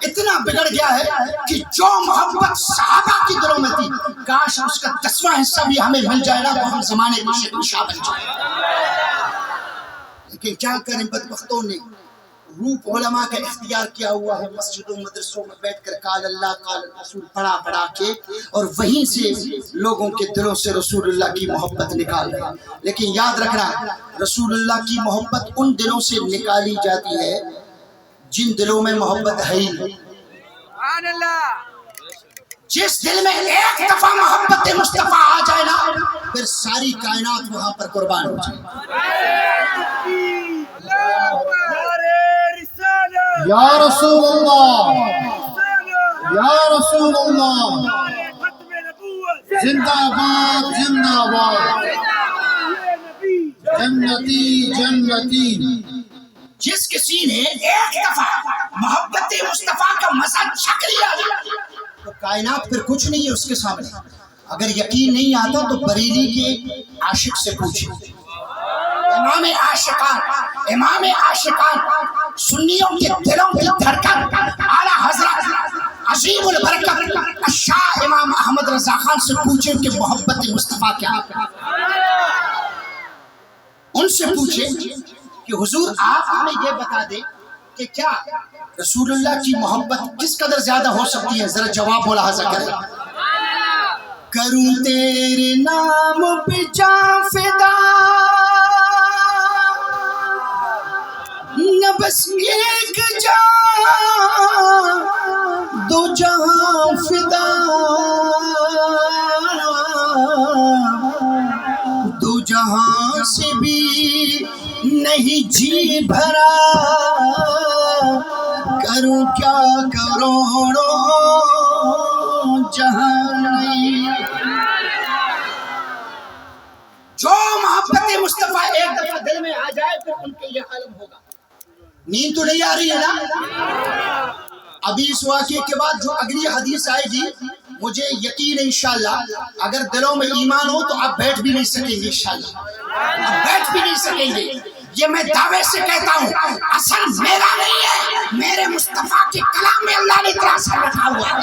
اتنا بگڑ گیا ہے کہ جو محبت صحابہ کی دلوں میں تھی کاش اس کا 10واں حصہ بھی ہمیں مل جائے نا تو ہم زمانے کے شہنشاہ بن جائیں. لیکن کیا کریں بدبختوں نے روپ علماء کا اختیار کیا ہوا ہے، مسجدوں مدرسوں میں بیٹھ کر قال اللہ قال رسول پڑھا کے اور وہیں سے لوگوں کے دلوں سے رسول اللہ کی محبت نکال رہے ہیں۔ لیکن یاد رکھنا رسول اللہ کی محبت ان دلوں سے نکالی جاتی ہے جن دلوں میں محبت ہے ہی نہیں۔ جس دل میں ایک دفعہ محبت مصطفیٰ آ جائے نا پھر ساری کائنات وہاں پر قربان ہو جائے۔ یا رسول اللہ، یا رسول اللہ، زندہ باد زندہ باد، جنتی جنتی۔ جس کسی نے ایک دفعہ محبت مصطفیٰ کا مزہ چھک لیا تو کائنات پھر کچھ نہیں ہے اس کے سامنے۔ اگر یقین نہیں آتا تو بریلی کے عاشق سے پوچھیں، امام عاشقان سنیوں کے دلوں کی دھڑکن اعلیٰ حضرت عظیم البرکت شاہ امام احمد رضا خان سے پوچھیں کہ محبت مصطفیٰ کیا ہے۔ ان سے پوچھیں کہ حضور آپ ہمیں یہ بتا دیں کہ کیا رسول اللہ کی محبت کس قدر زیادہ ہو سکتی ہے؟ ذرا جواب ملاحظہ کریں۔ کروں تیرے نام پہ جان فدا، نہ بس ایک جان دو جہاں فدا، دو جہاں سے بھی نہیں جی بھرا، کروں کیا کروڑوں جہان نہیں۔ جو محبت مصطفیٰ ایک دفعہ دل میں آ جائے پھر ان کے یہ عالم ہوگا۔ نیند تو نہیں آ رہی ہے نا؟ ابھی اس واقعے کے بعد جو اگلی حدیث آئے گی مجھے یقین ہے انشاءاللہ اگر دلوں میں ایمان ہو تو آپ بیٹھ بھی نہیں سکیں گے، انشاءاللہ آپ بیٹھ بھی نہیں سکیں گے۔ یہ میں دعوے سے کہتا ہوں، اثر میرا نہیں ہے، میرے مصطفیٰ کے کلام میں اللہ نے اتنا اثر رکھا ہوا ہے۔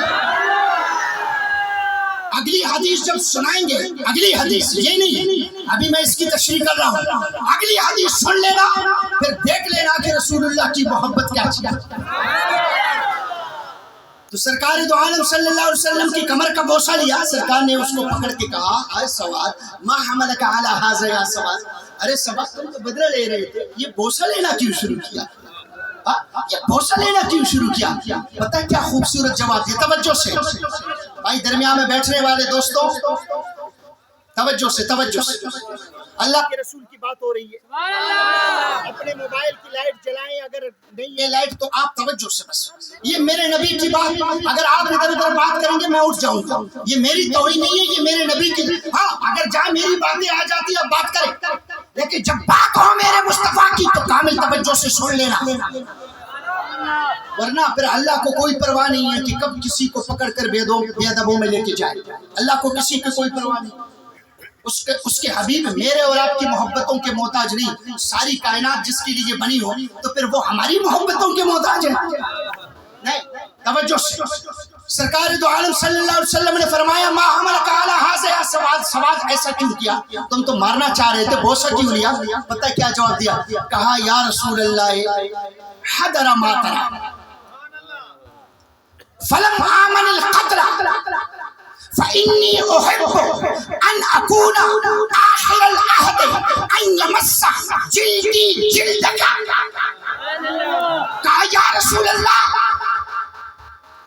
اگلی حدیث جب سنائیں گے، اگلی حدیث یہ نہیں ابھی میں اس کی تشریح کر رہا ہوں، اگلی حدیث سن لینا پھر دیکھ لینا کہ رسول اللہ کی محبت کیا چیز ہے۔ تو سرکار دو عالم صلی اللہ علیہ وسلم کی کمر کا بوسہ لیا، سرکار نے اس کو پکڑ کے کہا اے سواد ما حملک علی ھذا یا سواد، ارے سواد تم تو بدلہ لے رہے تھے، یہ بوسہ لینا کیوں شروع کیا؟ یہ بوسہ لینا کیوں شروع کیا؟ پتہ ہے کیا خوبصورت جواب دیا؟ توجہ سے بھائی درمیان میں بیٹھنے والے دوستوں توجہ سے اللہ کے رسول کی بات ہو رہی ہے، اپنے موبائل کی لائٹ جلائیں، اگر نہیں ہے لائٹ تو آپ توجہ سے بس، یہ میرے نبی کی بات، اگر آپ ادھر ادھر بات کریں گے میں اٹھ جاؤں گا، یہ میری توہین نہیں ہے، یہ میرے نبی کی، ہاں اگر جہاں میری باتیں آ جاتی ہیں بات کریں، لیکن جب بات ہو میرے مصطفیٰ کی تو کامل توجہ سے سن لینا، ورنہ پھر اللہ کو کوئی پرواہ نہیں ہے کہ کب کسی کو پکڑ کر بے ادبوں میں لے کے جائے، اللہ کو کسی کی کوئی پرواہ نہیں، اس کے حبیب میرے اور آپ کی محبتوں کے محتاج نہیں، ساری کائنات جس کے لیے بنی ہو تو پھر وہ ہماری محبتوں کے محتاج ہے نہیں۔ توجہ سے سرکار دو عالم صلی اللہ علیہ وسلم نے فرمایا ما حملک علی ھذا یا سواد، سواد ایسا کیوں کیا؟ تم تو مارنا چاہ رہے تھے، بوسہ کیوں لیا؟ پتہ ہے کیا جواب دیا؟ کہا یا رسول اللہ حضر ما ترى فلم آمن القتل فإني أحب أن أكون آخر العهد أن يمس جلدي جلدك۔ کہا یا رسول اللہ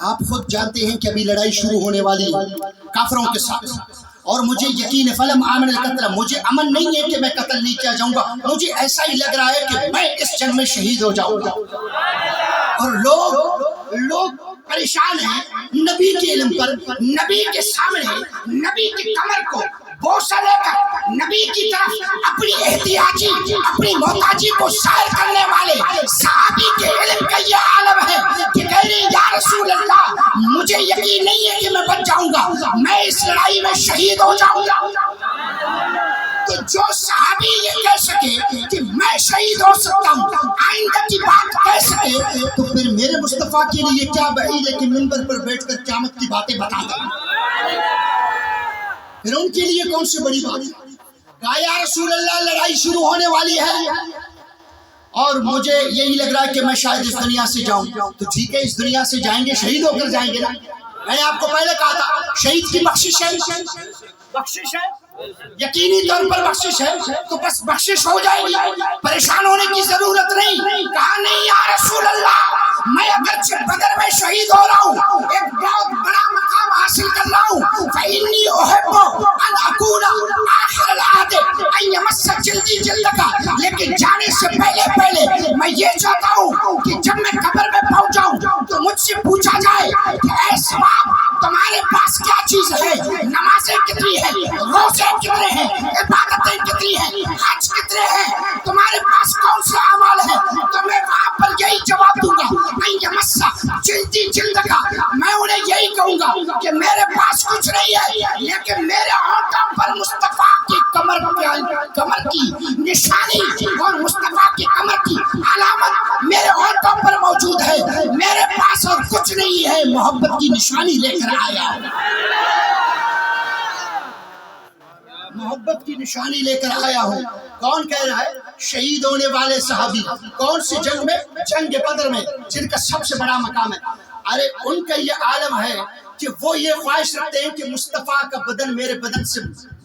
آپ خود جانتے ہیں کہ ابھی لڑائی شروع ہونے والی کافروں کے ساتھ اور مجھے یقین ہے فلم آمن القتل، مجھے امن نہیں ہے کہ میں قتل نہیں کیا جاؤں گا، مجھے ایسا ہی لگ رہا ہے کہ میں اس جنگ میں شہید ہو جاؤں گا، اور لوگ پریشان ہیں نبی کے علم پر، نبی کے سامنے نبی کی کمر کو بوسہ لے کر نبی کی طرف اپنی احتیاجی اپنی محتاجی کو ظاہر کرنے والے صحابی کے علم کا یہ عالم ہے کہ کہہ رہے یا رسول اللہ مجھے یقین نہیں ہے کہ میں بچ جاؤں گا، میں اس لڑائی میں شہید ہو جاؤں گا۔ تو جو صحابی یہ کہہ سکے کہ میں شہید ہو سکتا ہوں، آئندہ کی بات کہہ سکے، تو پھر میرے مصطفیٰ کے لیے کیا بعید ہے کہ منبر پر بیٹھ کر قیامت کی باتیں بتا دیں، پھر ان کے لیے کون سی بڑی بات ہے؟ کہا یا رسول اللہ لڑائی شروع ہونے والی ہے، اور مجھے یہی لگ رہا ہے کہ میں شاید اس دنیا سے جاؤں. تو ٹھیک ہے، اس دنیا سے جائیں گے، شہید ہو کر جائیں گے نا. میں نے آپ کو پہلے کہا تھا شہید کی بخشش ہے، بخشش ہے، یقینی طور پر بخشش ہے. تو بس بخشش ہو جائے گی، پریشان ہونے کی ضرورت نہیں. کہا نہیں یا رسول اللہ، میں اگرچہ بدر میں شہید ہو رہا ہوں، ایک بہت بڑا مقام حاصل کر رہا ہوں. فإنی احب ان اکون آخر العہد ان یمس جلدی جلدک، لیکن جانے سے پہلے میں یہ چاہتا ہوں کہ جب میں قبر میں پہنچ جاؤں تو مجھ سے پوچھا جائے کہ اے ثواب تمہارے پاس کیا چیز ہے؟ نمازیں کتنی ہیں، روزے کتنے ہیں، عبادتیں کتنی ہیں، حج کتنے ہیں، تمہارے پاس کون سے اعمال ہیں؟ تو میں وہاں پر یہی جواب دوں گا، ان یمس جلدی جلدک، میں انہیں یہی کہوں گا کہ میرے پاس کچھ نہیں ہے، لیکن میرے ہونٹوں پر مصطفیٰ کی کمر کی نشانی اور مصطفیٰ کی کمر کی علامت میرے ہونٹوں پر موجود ہے. میرے پاس اور کچھ نہیں ہے، محبت کی نشانی لے کر آیا ہوں، محبت کی نشانی لے کر آیا ہوں. کون کہہ رہا ہے؟ شہید ہونے والے صحابی. کون سی جنگ میں؟ جنگ بدر میں، جن کا سب سے بڑا مقام ہے. ارے ان کا یہ عالم ہے کہ وہ یہ خواہش رکھتے ہیں کہ مصطفیٰ کا بدن میرے بدن سے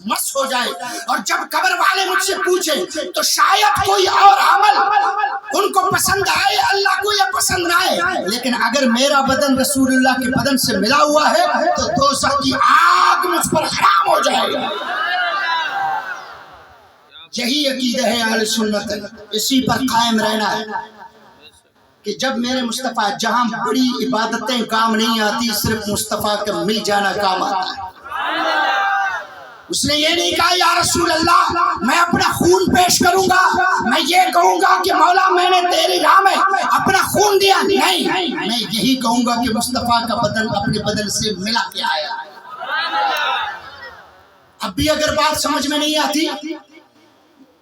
مس ہو جائے، اور جب قبر والے مجھ سے پوچھیں تو شاید کوئی اور عمل ان کو پسند آئے، اللہ کو یہ پسند نہ آئے، لیکن اگر میرا بدن رسول اللہ کے بدن سے ملا ہوا ہے تو دوزخ کی آگ مجھ پر حرام ہو جائے گا. یہی عقیدہ ہے اہل سنت، اسی پر قائم رہنا ہے کہ جب میرے مصطفیٰ، جہاں بڑی عبادتیں کام نہیں آتی، صرف مصطفیٰ کا مل جانا کام آتا ہے. اس نے یہ نہیں کہا یا رسول اللہ میں اپنا خون پیش کروں گا، میں یہ کہوں گا کہ مولا میں نے تیری راہ میں اپنا خون دیا. نہیں، میں یہی کہوں گا کہ مصطفیٰ کا بدن اپنے بدن سے ملا کے آیا. اب بھی اگر بات سمجھ میں نہیں آتی،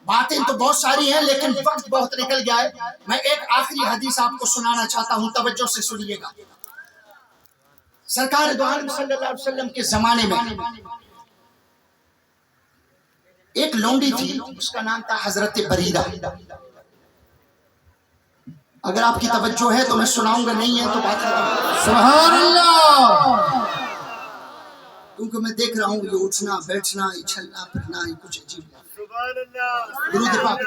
باتیں تو بہت ساری ہیں لیکن وقت بہت نکل گیا ہے. میں ایک آخری حدیث آپ کو سنانا چاہتا ہوں، توجہ سے سنیے گا. سرکار دو عالم صلی اللہ علیہ وسلم کے زمانے میں ایک لونڈی تھی، اس کا نام تھا حضرت بریرہ. اگر آپ کی توجہ ہے تو میں سناؤں گا، نہیں ہے تو بات ختم. سبحان اللہ. کیونکہ میں دیکھ رہا ہوں یہ اٹھنا بیٹھنا، یہ چلنا پھرنا، یہ کچھ عجیب. درود پاک.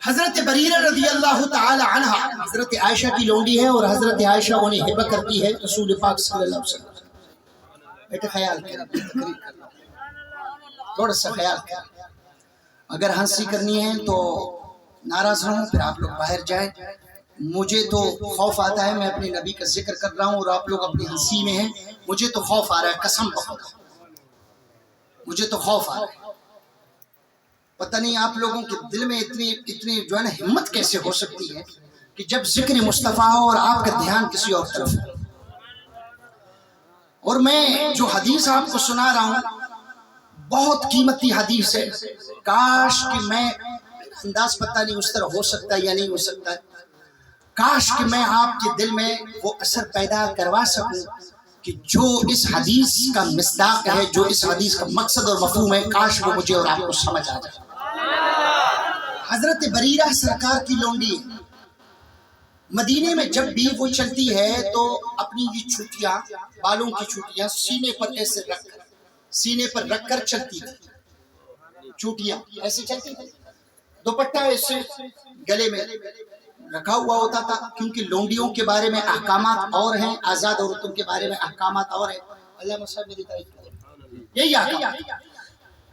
حضرت بریرہ رضی اللہ تعالی عنہ حضرت عائشہ کی لونڈی ہے، اور حضرت عائشہ انہیں ہبہ کرتی ہے رسول پاک صلی اللہ علیہ وسلم. بیٹے خیال کریں، تھوڑا سا خیال کریں. اگر ہنسی کرنی ہے تو ناراض نہ ہوں، پھر آپ لوگ باہر جائیں. مجھے تو خوف آتا ہے، میں اپنے نبی کا ذکر کر رہا ہوں اور آپ لوگ اپنی ہنسی میں ہیں. مجھے تو خوف آ رہا ہے، قسم بہت، مجھے تو خوف آ رہا ہے. پتہ نہیں آپ لوگوں کے دل میں اتنی جو ہے نا ہمت کیسے ہو سکتی ہے کہ جب ذکر مصطفیٰ ہو اور آپ کا دھیان کسی اور طرف ہو. اور میں جو حدیث آپ کو سنا رہا ہوں بہت قیمتی حدیث ہے. کاش کہ میں، انداز پتہ نہیں اس طرح ہو سکتا ہے یا نہیں ہو سکتا ہے، کاش کہ میں آپ کے دل میں وہ اثر پیدا کروا سکوں کہ جو اس حدیث کا مصداق ہے، جو اس حدیث کا مقصد اور مفہوم ہے، کاش وہ مجھے اور آپ کو سمجھ آ جائے. حضرت بریرہ سرکار کی لونڈی ہے. مدینے میں جب بھی وہ چلتی ہے تو اپنی یہ چھٹیاں، بالوں کی چھٹیاں سینے پر ایسے رکھ کر چلتی تھی. چوٹیاں ایسے چلتی تھی، دوپٹہ ایسے گلے میں رکھا ہوا ہوتا تھا، کیونکہ لونڈیوں کے بارے میں احکامات اور ہیں، آزاد عورتوں کے بارے میں احکامات اور ہیں. اللہ مسا میری تعریف، یہی احکام.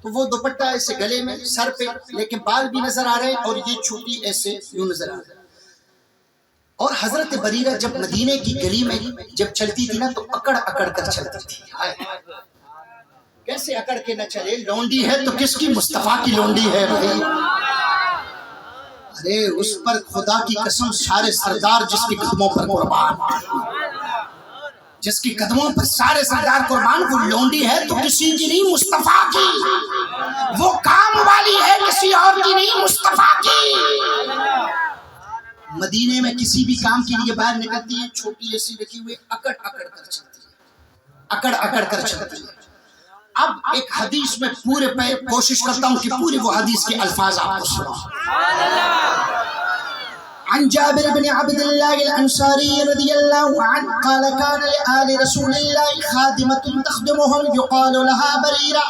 تو وہ دوپٹہ ایسے گلے میں، سر پہ، لیکن بال بھی نظر آ رہے ہیں اور یہ چھوٹی ایسے یوں نظر آ رہی. اور حضرت بریرہ جب مدینے کی گلی میں جب چلتی تھی نا تو اکڑ کر چلتی تھی. کیسے اکڑ کے نہ چلے؟ لونڈی ہے تو کس کی؟ مصطفیٰ کی لونڈی ہے بھائی. ارے اس پر خدا کی قسم سارے سردار جس کے قدموں پر قربان، جس کی قدموں پر سارے سردار قربان، وہ لونڈی ہے تو کسی کی نہیں، مصطفیٰ کی. وہ کام والی ہے، کسی اور کی نہیں، مصطفیٰ کی. مدینے میں کسی بھی کام کے لیے باہر نکلتی ہیں چھوٹی ایسی رکھی ہوئی اکڑ اکڑ کر چلتی ہے، اکڑ اکڑ کر چلتی ہے۔ اب ایک حدیث میں پورے پہ کوشش کرتا ہوں کہ پوری وہ حدیث کے الفاظ آپ کو سناؤں۔ عن جابر بن عبد الله الأنصاري رضي الله عنه قال كان لآل رسول الله خادمة تخدمهم يقال لها بريرة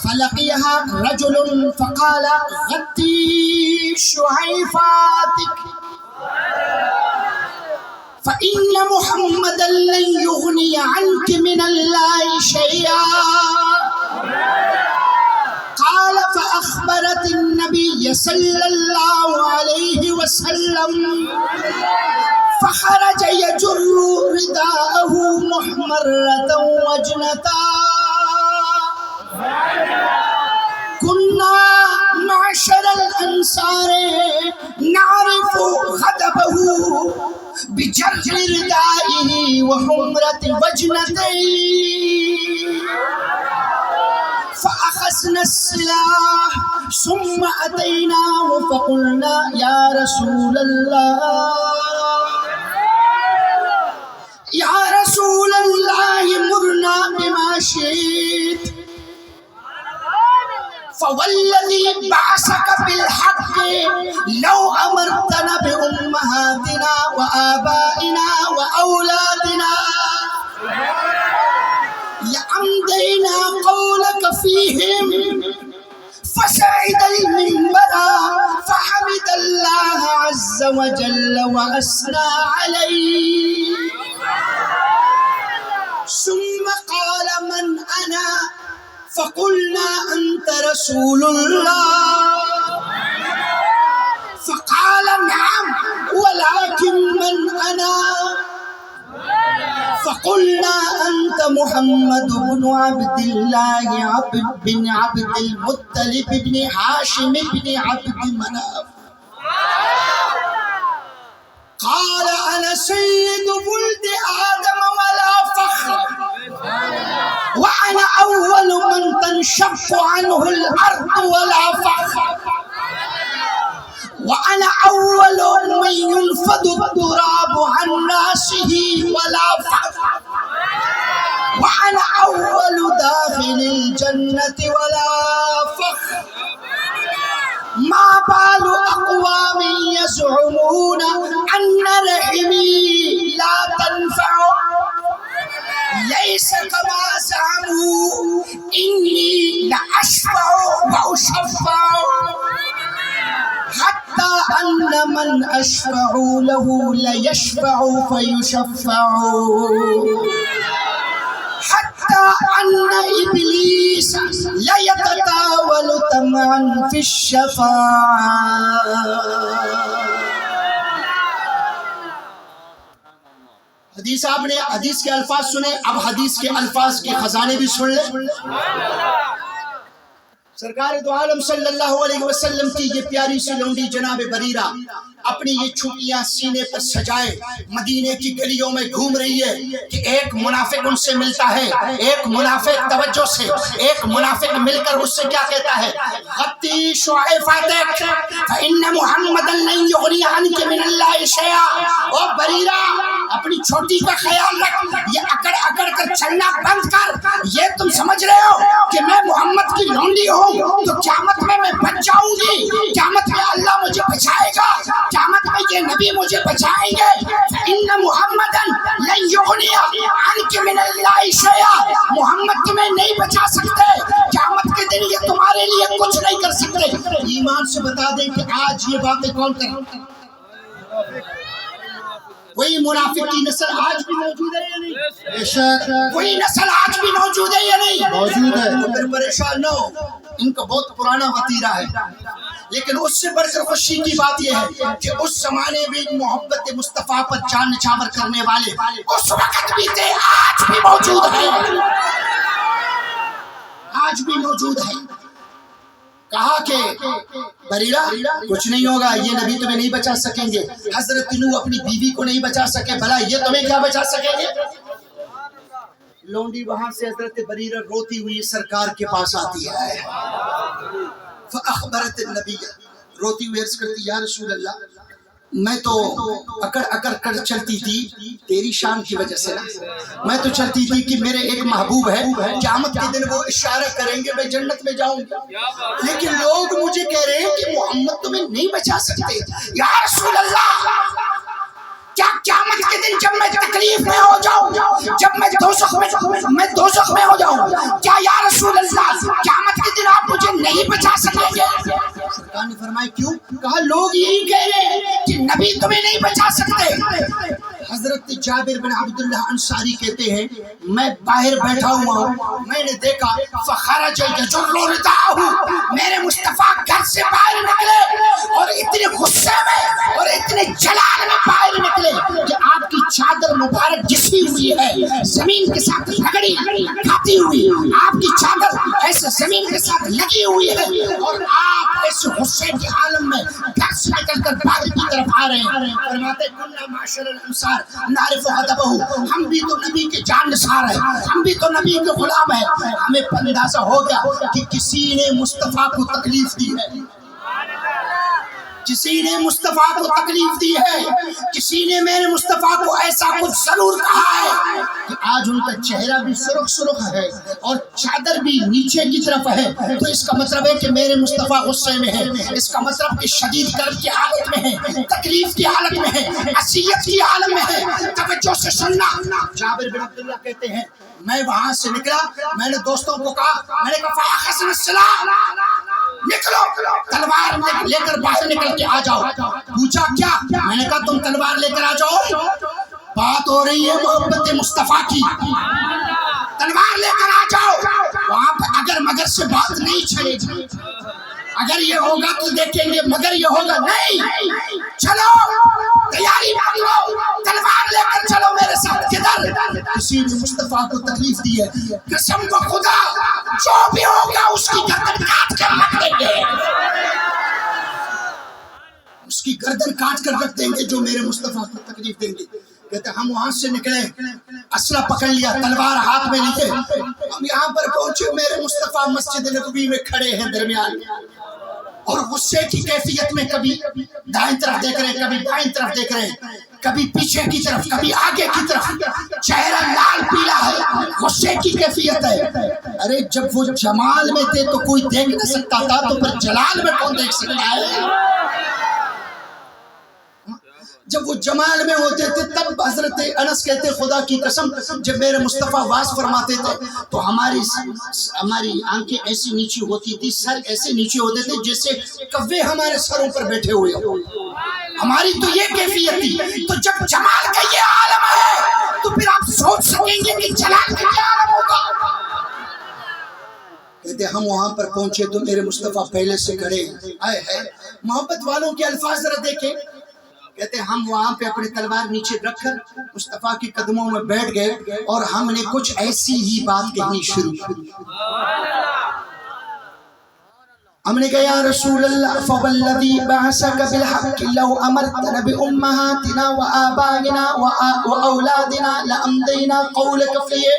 فلقيها رجل فقال غطي شعيفاتك فإن محمدا لن يغني عنك من الله شيئا قال فأخبرت النبي صلى الله عليه وسلم فخرج يجر رداءه محمرة وجنتا كنا معشر الأنصار نعرف غضبه بجر ردائه وحمرة وجنتيه فأخذنا السلاح ثم أتيناه فقلنا يا رسول الله مرنا بما شئت فوالذي بعثك بالحق لو أمرتنا بأمهاتنا وآبائنا وأولادنا لأمضينا قولك فيهم فصعد المنبر فحمد الله عز وجل وأثنى عليه ثم قال من أنا فقلنا أنت رسول الله فقال نعم ولكن من أنا فقلنا أنت محمد بن عبد الله بن عبد المطلب بن هاشم بن عبد مناف قال أنا سيد ولد آدم ولا فخر وأنا أول من تنشق عنه الأرض ولا فخر وأنا أول من ينفض التراب عن رأسه ولا فخر وأنا أول داخل الجنة ولا فخر ما بال أقوام يزعمون أن رحمي لا تنفع ليس كما زعموا إني لأشفع وأشفع حتى أن من أشفع له ليشفع فيشفع حتى أن إبليس ليتطاول طمعا في الشفاعة۔ حدیث آپ نے حدیث کے الفاظ سنے، اب حدیث کے الفاظ کے خزانے بھی سن لیں۔ سرکار دو عالم صلی اللہ علیہ وسلم کی یہ پیاری سی لونڈی جناب بریرہ اپنی یہ چھٹیاں سینے پر سجائے مدینے کی گلیوں میں گھوم رہی ہے کہ ایک منافق ان سے ملتا ہے، ایک منافق توجہ سے ایک منافق مل کر اس سے کیا کہتا ہے، غطی شعیفاتک فإن محمدا لن یغنی عنک من اللہ شیئا۔ او بریرہ اپنی چھوٹی کا خیال رکھ، یہ اکڑ اکڑ کر چلنا بند کر۔ یہ تم سمجھ رہے ہو کہ میں محمد کی لونڈی ہوں تو قیامت میں بچ جاؤں گی، قیامت میں اللہ مجھے بچائے گا، قیامت میں یہ نبی مجھے بچائیں گے۔ فإن محمدا لن یغنی عنک من اللہ شیئا، محمد تمہیں نہیں بچا سکتے، قیامت کے دن یہ تمہارے لیے کچھ نہیں کر سکتے۔ ایمان سے بتا دیں کہ آج یہ باتیں کون کر رہا ہے؟ وہی منافق کی نسل آج بھی موجود ہے یا نہیں؟ وہی نسل آج بھی موجود ہے یا نہیں؟ موجود ہے۔ تو پھر پریشان نہ ہو، ان کا بہت پرانا وتیرہ ہے، لیکن اس سے بڑھ کر خوشی کی بات یہ ہے کہ اس زمانے میں محبت مصطفیٰ پر جان نچھاور کرنے والے اس وقت بھی تھے، آج بھی موجود ہیں، آج بھی موجود ہیں۔ کہا کہ بریرہ کچھ نہیں ہوگا، یہ نبی تمہیں نہیں بچا سکیں گے، حضرت نوح اپنی بیوی کو نہیں بچا سکے، بھلا یہ تمہیں کیا بچا سکیں گے؟ لونڈی وہاں سے حضرت بریرہ روتی ہوئی سرکار کے پاس آتی ہے، فأخبرت النبی، روتی ہوئی عرض کرتی یا رسول اللہ میں تو اکڑ اکڑ کر چلتی تھی تیری شان کی وجہ سے نا، میں تو چلتی تھی کہ میرے ایک محبوب ہے قیامت کے دن وہ اشارہ کریں گے میں جنت میں جاؤں گا، لیکن لوگ مجھے کہہ رہے ہیں کہ محمد تمہیں نہیں بچا سکتے یا رسول اللہ، کیا قیامت کے دن جب میں تکلیف میں ہو جاؤں، جب میں دوزخ میں ہو جاؤں، کیا یا رسول اللہ قیامت کے دن آپ مجھے نہیں بچا سکیں گے؟ سرکار نے فرمایا کیوں؟ کہا لوگ یہی کہہ رہے ہیں کہ نبی تمہیں نہیں بچا سکتے۔ حضرت جابر بن عبداللہ انصاری کہتے ہیں میں باہر بیٹھا ہوا ہوں، میں نے دیکھا فخرج یجر رداءہ، میرے مصطفیٰ گھر سے باہر نکلے اور اتنے غصے میں اور اتنے جلال میں باہر نکلے کہ آپ کی چادر مبارک جسی ہوئی ہے زمین کے ساتھ رگڑی کھاتی ہوئی، آپ کی چادر ایسے زمین کے ساتھ لگی ہوئی ہے اور آپ ایسے غصے کے عالم میں گھر سے نکل کر باغ کی طرف آ رہے ہیں۔ فرماتے کننا معاشر الانصار نعرف غضبہ، ہم بھی تو نبی کے جان نثار ہیں، ہم بھی تو نبی کے غلام ہیں، ہمیں اندازہ ہو گیا کہ کسی نے مصطفیٰ کو تکلیف دی ہے، کسی نے مصطفیٰ کو تکلیف دی ہے، کسی نے میرے مصطفیٰ کو ایسا کچھ ضرور کہا ہے کہ آج ان کا چہرہ بھی سرخ سرخ ہے اور چادر بھی نیچے کی طرف ہے، تو اس کا مطلب ہے کہ میرے مصطفیٰ غصے میں ہے، اس کا مطلب کہ شدید کرب کی حالت میں ہے، تکلیف کی حالت میں ہے، اذیت کی حالت میں ہے۔ توجہ سے سننا، جابر بن عبداللہ کہتے ہیں میں وہاں سے نکلا، میں نے دوستوں کو کہا، میں نے کہا فاخذنا السلاح، نکلو تلوار لے کر باہر نکل کے آ جاؤ۔ پوچھا کیا؟ میں نے کہا تم تلوار لے کر آ جاؤ، بات ہو رہی ہے محبت مصطفیٰ کی، تلوار لے کر آ جاؤ۔ وہاں پہ اگر مگر سے بات نہیں چلے گی، اگر یہ ہوگا تو دیکھیں گے، مگر یہ ہوگا نہیں، چلو تیاری پکڑو، تلوار لے کر چلو میرے ساتھ۔ کدھر؟ کسی نے مصطفیٰ کو تکلیف دی ہے، قسم بخدا جو بھی ہوگا اس کی گردن کاٹ کر رکھ دیں گے، اس کی گردن کاٹ کر رکھ دیں گے جو میرے مصطفیٰ کو تکلیف دیں گے۔ کہتے ہم وہاں سے نکلے، اسلحہ پکڑ لیا، تلوار ہاتھ میں لیے، ہم یہاں پر پہنچے، میرے مصطفیٰ مسجد نبوی میں کھڑے ہیں درمیان، اور غصے کی کیفیت میں کبھی دائیں طرف دیکھ رہے ہیں، کبھی بائیں طرف دیکھ رہے ہیں، کبھی پیچھے کی طرف، کبھی آگے کی طرف، چہرہ لال پیلا ہے، غصے کی کیفیت ہے۔ ارے جب وہ جمال میں تھے تو کوئی دیکھ نہ سکتا تھا، تو پھر جلال میں کون دیکھ سکتا ہے؟ جب وہ جمال میں ہوتے تھے تب حضرت انس کہتے خدا کی قسم جب میرے مصطفیٰ واز فرماتے تھے تو ہماری آنکھیں ایسی نیچی ہوتی تھی، سر ایسے نیچے ہوتے تھے جیسے کوے ہمارے سروں پر بیٹھے ہوئے ہوں، ہماری تو یہ کیفیت تھی۔ تو جب جمال کا یہ عالم ہے تو پھر آپ سوچ سکیں گے کہ جلال کا کیا عالم ہوگا۔ کہتے ہم وہاں پر پہنچے تو میرے مصطفیٰ پہلے سے کھڑے ہیں، آئے ہے محبت والوں کے الفاظ ذرا دیکھیں۔ کہتے ہم وہاں پہ اپنی تلوار نیچے رکھ کر مصطفیٰ کی قدموں میں بیٹھ گئے اور ہم نے کچھ ایسی ہی بات کہنی شروع کی۔ ہم نے کہا یا رسول اللہ فوالذی بعثک بالحق لو امرتنا بامہاتنا وآبائنا واولادنا لامضینا قولک فیہ۔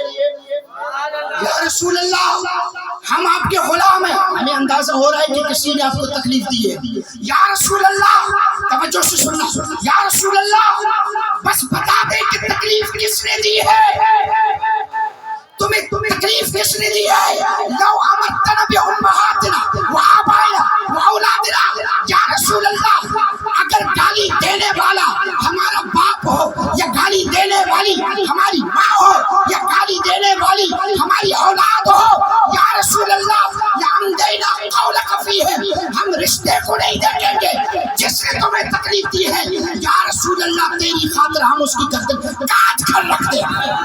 یا رسول اللہ ہم آپ کے غلام ہیں، ہمیں اندازہ ہو رہا ہے کہ کسی نے آپ کو تکلیف دی ہے۔ یا رسول اللہ توجہ سے سننا، یا رسول اللہ بس بتا دیں کہ تکلیف کس نے دی ہے، تمہیں تکلیف کس نے دی ہے؟ لو امرتنا بامہاتنا وآبائنا واولادنا، یا رسول اللہ اگر گالی دینے والا ہمارا باپ ہو یا گالی دینے والی ہماری ماں ہو یا گالی دینے والی ہماری اولاد ہو، یا رسول اللہ لامضینا قولک فیہ، ہم رشتے کو نہیں دیکھیں گے جس نے تمہیں تکلیف دی ہے، یا رسول اللہ تیری خاطر ہم اس کی گردن کاٹ کر رکھ دیں گے۔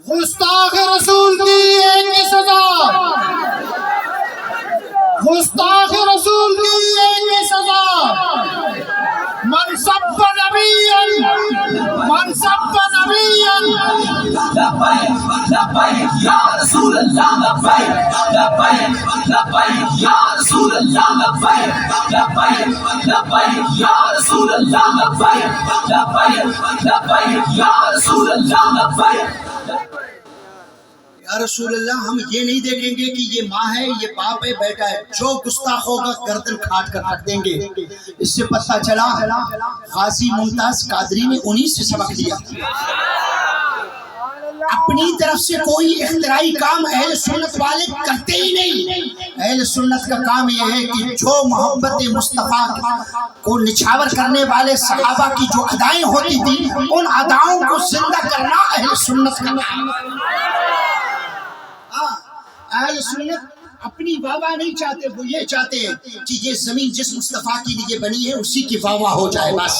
گستاخ رسول کی ایک ہی سزا، گستاخ رسول کی ایک ہی سزا، من سب نبیا، من سب نبیا۔ لبیک لبیک یا رسول اللہ، لبیک لبیک لبیک یا رسول اللہ، لبیک لبیک لبیک یا رسول اللہ، لبیک لبیک لبیک یا رسول اللہ، لبیک۔ یا رسول اللہ ہم یہ نہیں دیکھیں گے کہ یہ ماں ہے یہ باپ ہے بیٹا ہے، جو گستاخ ہوگا گردن کاٹ کر رکھ دیں گے۔ اس سے پتہ چلا غازی ممتاز قادری نے انہی سے سبق لیا۔ اپنی طرف سے کوئی اختراعی کام اہل سنت والے کرتے ہی نہیں۔ اہل سنت کا کام یہ ہے کہ جو محبت مصطفیٰ کو نچھاور کرنے والے صحابہ کی جو ادائیں ہوتی تھی ان اداؤں کو زندہ کرنا اہل سنت کا کام ہے۔ اہل سنت اپنی واہ واہ نہیں چاہتے، وہ یہ چاہتے ہیں کہ یہ زمین جس مصطفیٰ کے لیے بنی ہے اسی کی واہ واہ ہو جائے بس۔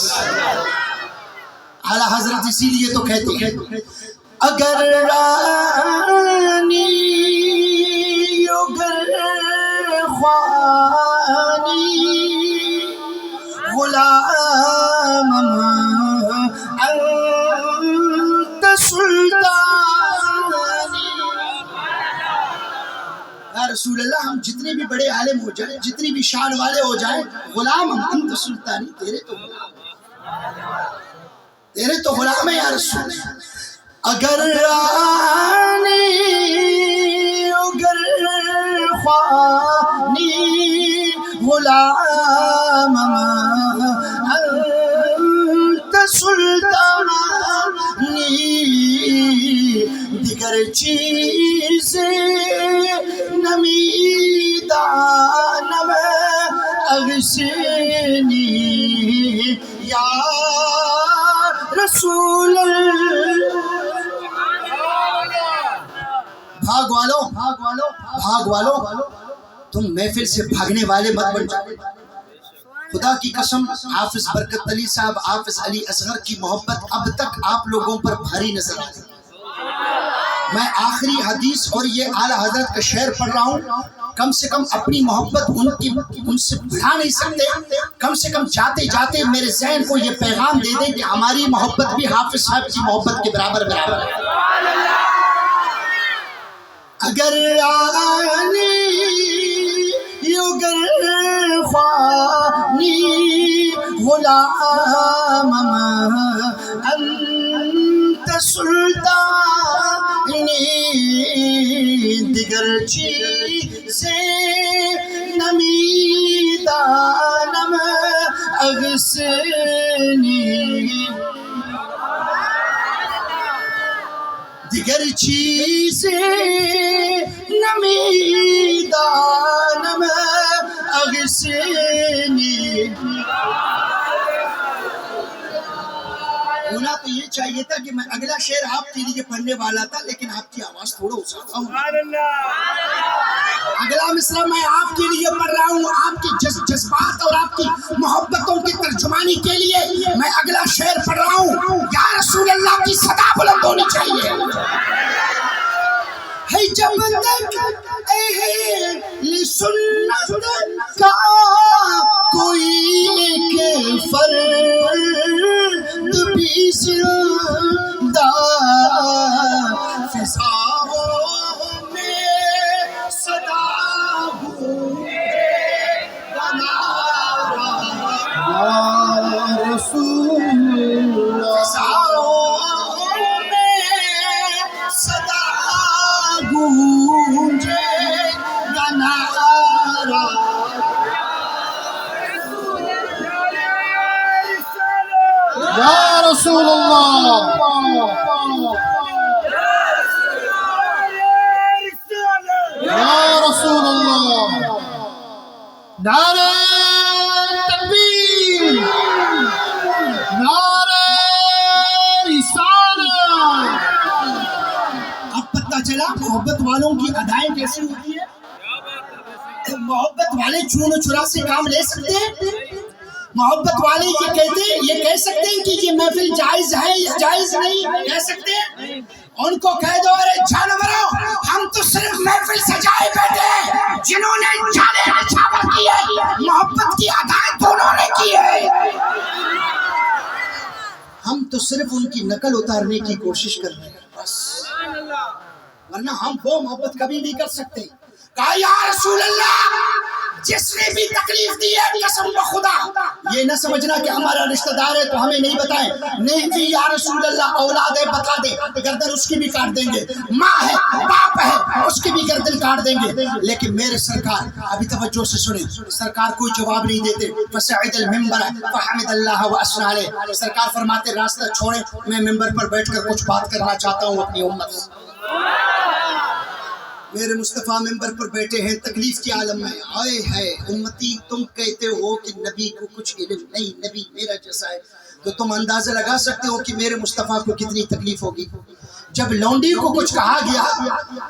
اعلیٰ حضرت اسی لیے تو کہتے ہیں اگر رانی اگر خوانی غلام انت سلطانی۔ یا رسول اللہ ہم جتنے بھی بڑے عالم ہو جائیں، جتنی بھی شان والے ہو جائیں، غلام انت سلطانی، تیرے تو غلام ہے یا رسول اللہ۔ اگر رانی اگر خوانی غلام انت سلطانی، دیگر چیز نمیدانم اغسنی یا رسول اللہ۔ بھاگ والو تم محفل سے بھاگنے والے مت بن جاؤ۔ خدا کی قسم حافظ برکت علی صاحب، حافظ علی اصغر کی محبت اب تک آپ لوگوں پر بھاری نظر آتی۔ میں آخری حدیث اور یہ اعلیٰ حضرت کا شعر پڑھ رہا ہوں، کم سے کم اپنی محبت ان سے بڑھا نہیں سکتے، کم سے کم جاتے جاتے میرے ذہن کو یہ پیغام دے دیں کہ ہماری محبت بھی حافظ صاحب کی محبت کے برابر برابر ہے۔ اگر آنی اگر خوانی غلام انت سلطانی، دیگر چیزیں نمیدانم اغسنی، دیگر چیزیں نمیدانم اغسنی۔ ہونا تو یہ چاہیے تھا کہ میں اگلا شعر آپ کے لیے پڑھنے والا تھا، لیکن آپ کی آواز تھوڑا اچھا ہوں۔ اگلا مصرع میں آپ کے لیے پڑھ رہا ہوں، آپ کی جذبات اور آپ کی محبتوں کی ترجمانی کے لیے میں اگلا شعر پڑھ رہا ہوں۔ یا رسول اللہ کی صدا بلند ہونی چاہیے۔ ہے جب تک اہل سنت کا کوئی ایک فرد بھی زندہ، فضاؤں میں صدا گونجے گا نعرہ یا رسول اللہ، فضاؤں میں صدا گونجے گا نعرہ یا رسول اللہ، یا رسول اللہ۔ نعرہ تکبیر، نعرہ رسالت۔ اب پتہ چلا محبت والوں کی ادائیں کیسی ہوتی ہیں۔ محبت والے چون و چرا سے کام لے سکتے ہیں۔ محبت والے یہ کہہ سکتے ہیں کہ یہ محفل جائز ہے یا جائز نہیں، کہہ سکتے ہیں۔ ان کو کہہ دو ارے جانوروں، ہم تو صرف محفل سجائے بیٹھے ہیں، جنہوں نے جانے نچھاور کی ہے محبت کی ادائیں دونوں نے کی ہے، ہم تو صرف ان کی نقل اتارنے کی کوشش کر رہے ہیں بس، ورنہ ہم وہ محبت کبھی نہیں کر سکتے۔ کہا یا رسول اللہ جس نے بھی تکلیف دی ہے قسم بخدا یہ نہ سمجھنا کہ ہمارا رشتہ دار ہے تو ہمیں نہیں بتائیں. نہیں نہیں یا رسول اللہ، اولاد ہے بتا دیں، گردن اس کی بھی کاٹ دیں گے. ماں ہے، باپ ہے، اس کی بھی گردن کاٹ دیں گے. لیکن میرے سرکار، ابھی توجہ سے سنیں، سرکار کوئی جواب نہیں دیتے. فصعد المنبر فحمد اللہ واثنى علیہ. سرکار فرماتے راستہ چھوڑیں، میں ممبر پر بیٹھ کر کچھ بات کرنا چاہتا ہوں اپنی امت سے. میرے مصطفیٰ ممبر پر بیٹھے ہیں تکلیف کے عالم میں. آئے ہے امتی، تم کہتے ہو کہ نبی کو کچھ علم نہیں، نبی میرا جیسا ہے، تو تم اندازہ لگا سکتے ہو کہ میرے مصطفیٰ کو کتنی تکلیف ہوگی. جب لونڈی کو کچھ کہا گیا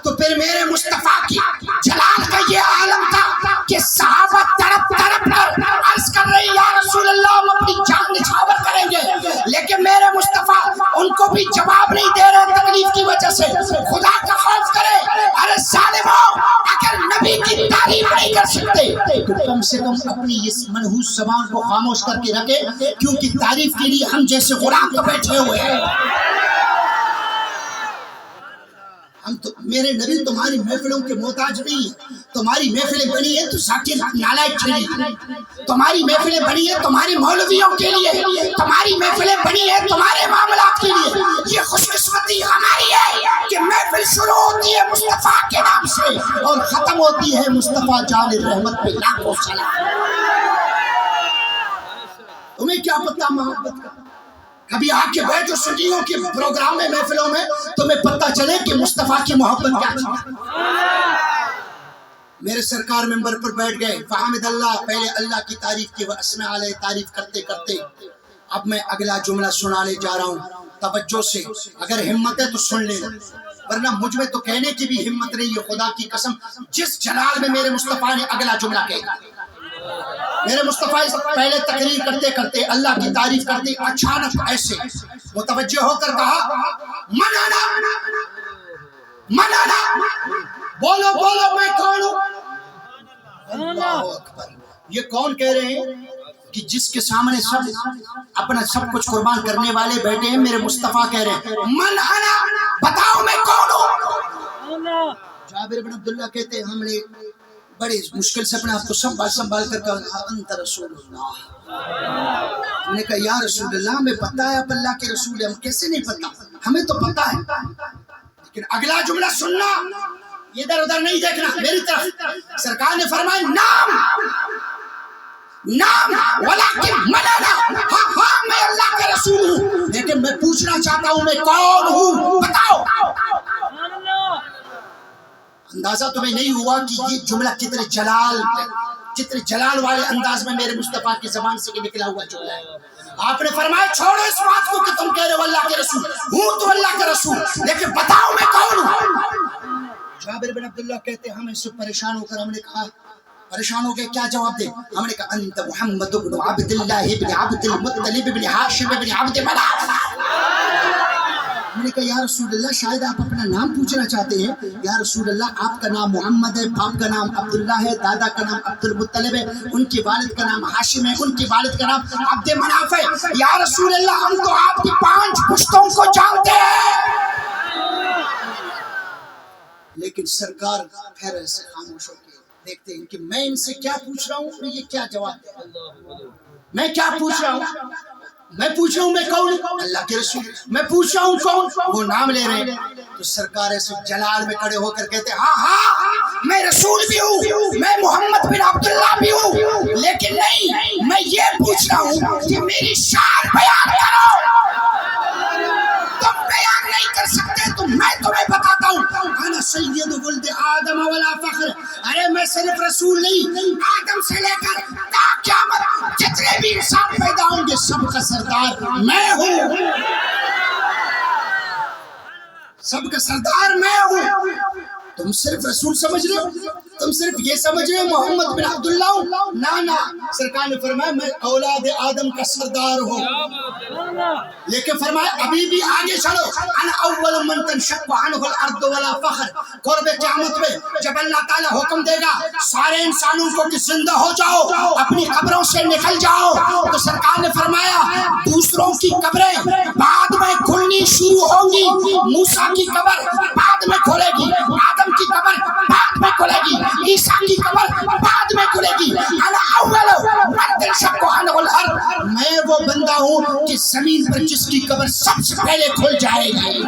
تو پھر میرے مصطفیٰ کی جلال کا یہ عالم تھا کہ صحابہ تڑپ تڑپ کر عرض کر رہے یا رسول اللہ ہم اپنی جان نچھاور کریں گے، لیکن میرے مصطفیٰ ان کو بھی جواب نہیں دے رہے تکلیف کی وجہ سے. خدا کا خوف کرے، ارے ظالموں، اگر نبی کی تعریف نہیں کر سکتے تو کم سے کم اپنی اس منحوس زبان کو خاموش کر کے رکھے، کیونکہ تعریف کے لیے ہم جیسے غلام تو بیٹھے ہوئے ہیں. ہم تو میرے نبی تمہاری محفلوں کے محتاج نہیں ہیں. تمہاری محفلیں بنی ہیں تو ذاکر نالائق چلی، تمہاری محفلیں بنی ہیں تمہاری مولویوں کے لیے، تمہاری محفلیں بنی ہیں تمہارے معاملات کے لیے. یہ خوش قسمتی ہماری ہے کہ محفل شروع ہوتی ہے مصطفیٰ کے نام سے اور ختم ہوتی ہے مصطفیٰ جان رحمت پہ لاکھوں سلام. تمہیں کیا پتہ محبت کا؟ کبھی آ کے بیٹھو سٹیوں کے پروگرام میں، محفلوں میں، تمہیں پتہ چلے کہ مصطفیٰ کی محبت کیا تھی. میرے سرکار ممبر پر بیٹھ گئے. فحمد اللہ، پہلے اللہ کی تعریف کی، واثنى علیہ، تعریف کرتے کرتے. اب میں اگلا جملہ سنانے جا رہا ہوں توجہ سے، اگر ہمت ہے تو سن لینا، ورنہ مجھ میں تو کہنے کی بھی ہمت نہیں ہے. خدا کی قسم، جس جلال میں میرے مصطفیٰ نے اگلا جملہ کہا. میرے مصطفیٰ پہلے تقریر کرتے کرتے اللہ کی تعریف کرتے اچانک ایسے متوجہ ہو کر کہا من انا، من انا، بولو بولو میں کون ہوں. اللہ اکبر. یہ کون کہہ رہے ہیں کہ جس کے سامنے سب اپنا سب کچھ قربان کرنے والے بیٹھے ہیں. میرے مصطفیٰ کہہ رہے ہیں من انا، بتاؤ میں کون ہوں. جابر بن عبداللہ کہتے ہیں ہم نے بڑے مشکل سے اپنے آپ کو سنبھال کر کہا انت رسول اللہ. ہم نے کہا یا رسول اللہ ہمیں پتہ ہے آپ اللہ کے رسول ہیں. ہم کیسے نہیں پتہ، ہمیں تو پتہ ہے، لیکن اگلا جملہ سننا، ادھر ادھر نہیں دیکھنا میری طرف. سرکار نے فرمایا نام نام ولیکن منانا، ہاں ہاں میں اللہ کا رسول ہوں، لیکن میں پوچھنا چاہتا ہوں میں کون ہوں، بتاؤ. اندازہ تمہیں نہیں ہوا کہ یہ جملہ کتنے جلال والے انداز میں میرے مصطفیٰ کی زبان سے نکلا ہوا جملہ ہے. آپ نے فرمایا چھوڑو اس بات کو کہ تم کہہ رہے ہو اللہ کے رسول ہوں، تو اللہ کا رسول، لیکن بتاؤ میں کون ہوں. جابر بن عبداللہ کہتے ہیں ہم اس سے پریشان ہو کر ہم نے کہا، پریشان ہو کے کیا جواب دے؟ ہم نے کہا انت محمد بن عبد اللہ بن عبد المطلب بن ہاشم بن عبد مناف. میں نے کہا یا رسول اللہ شاید آپ اپنا نام پوچھنا چاہتے ہیں. یا رسول اللہ آپ کا نام محمد ہے، باپ کا نام عبداللہ ہے، دادا کا نام عبد المطلب ہے، ان کے والد کا نام ہاشم ہے، ان کے والد کا نام عبد مناف ہے. یا رسول اللہ ہم تو آپ کی 5 پشتوں کو جانتے ہیں. لیکن سرکار پھر ایسے خاموش ہو کے دیکھتے ہیں کہ میں ان سے کیا پوچھ رہا ہوں، یہ کیا جواب دے. میں کیا پوچھ رہا ہوں؟ میں پوچھ رہا ہوں میں کون ہوں؟ اللہ کے رسول. میں پوچھ رہا ہوں کون؟ وہ نام لے رہے ہیں. تو سرکار ایسے جلال میں کھڑے ہو کر کہتے ہیں ہاں ہاں میں رسول بھی ہوں، میں محمد بن عبداللہ بھی ہوں، لیکن نہیں، میں یہ پوچھ رہا ہوں کہ میری شان بیان کرو. تم بیان نہیں کر سکتے تو میں تمہیں بتاتا ہوں انا سید ولد آدم ولا فخر. ارے میں صرف رسول نہیں، آدم سے لے کر تا قیامت جتنے بھی انسان پیدا ہوں گے سب کا سردار میں ہوں، سب کا سردار میں ہوں. تم صرف رسول سمجھ رہے ہو، تم صرف یہ سمجھ رہے ہو محمد بن عبداللہ ہوں. نا سرکار نے فرمایا میں اولاد آدم کا سردار ہوں. لیکن فرمایا ابھی بھی آگے چلو انا اول من تنشق عنہ الارض ولا فخر. قرب قیامت میں جب اللہ تعالیٰ حکم دے گا سارے انسانوں کو کہ زندہ ہو جاؤ، اپنی قبروں سے نکل جاؤ، تو سرکار نے فرمایا دوسروں کی قبریں بعد میں کھلنی شروع ہوں گی. موسیٰ کی قبر بعد میں کھلے گی، آدم کی قبر بعد میں کھلے گی، عیسیٰ کی قبر بعد میں کھلے گی. انا اول من تنشق عنہ الارض میں وہ بندہ ہوں کہ زمین پر جس کی قبر سب سے پہلے کھل جائے گی.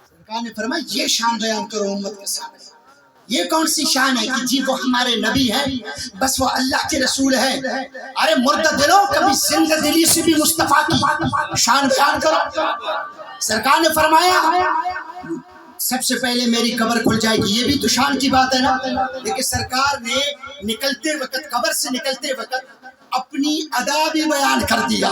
سرکار نے فرمایا یہ شان بیان کرو امت کے سامنے. یہ کون سی شان ہے کہ جی وہ ہمارے نبی ہیں, بس وہ اللہ کے رسول ہیں. ارے مردہ دلوں, کبھی زندہ دلی سے بھی مصطفیٰ کی شان بیان کرو. سرکار نے فرمایا سب سے پہلے میری قبر کھل جائے گی. یہ بھی تو شان کی بات ہے نا. لیکن سرکار نے نکلتے وقت, قبر سے نکلتے وقت اپنی ادا بھی بیان کر دیا,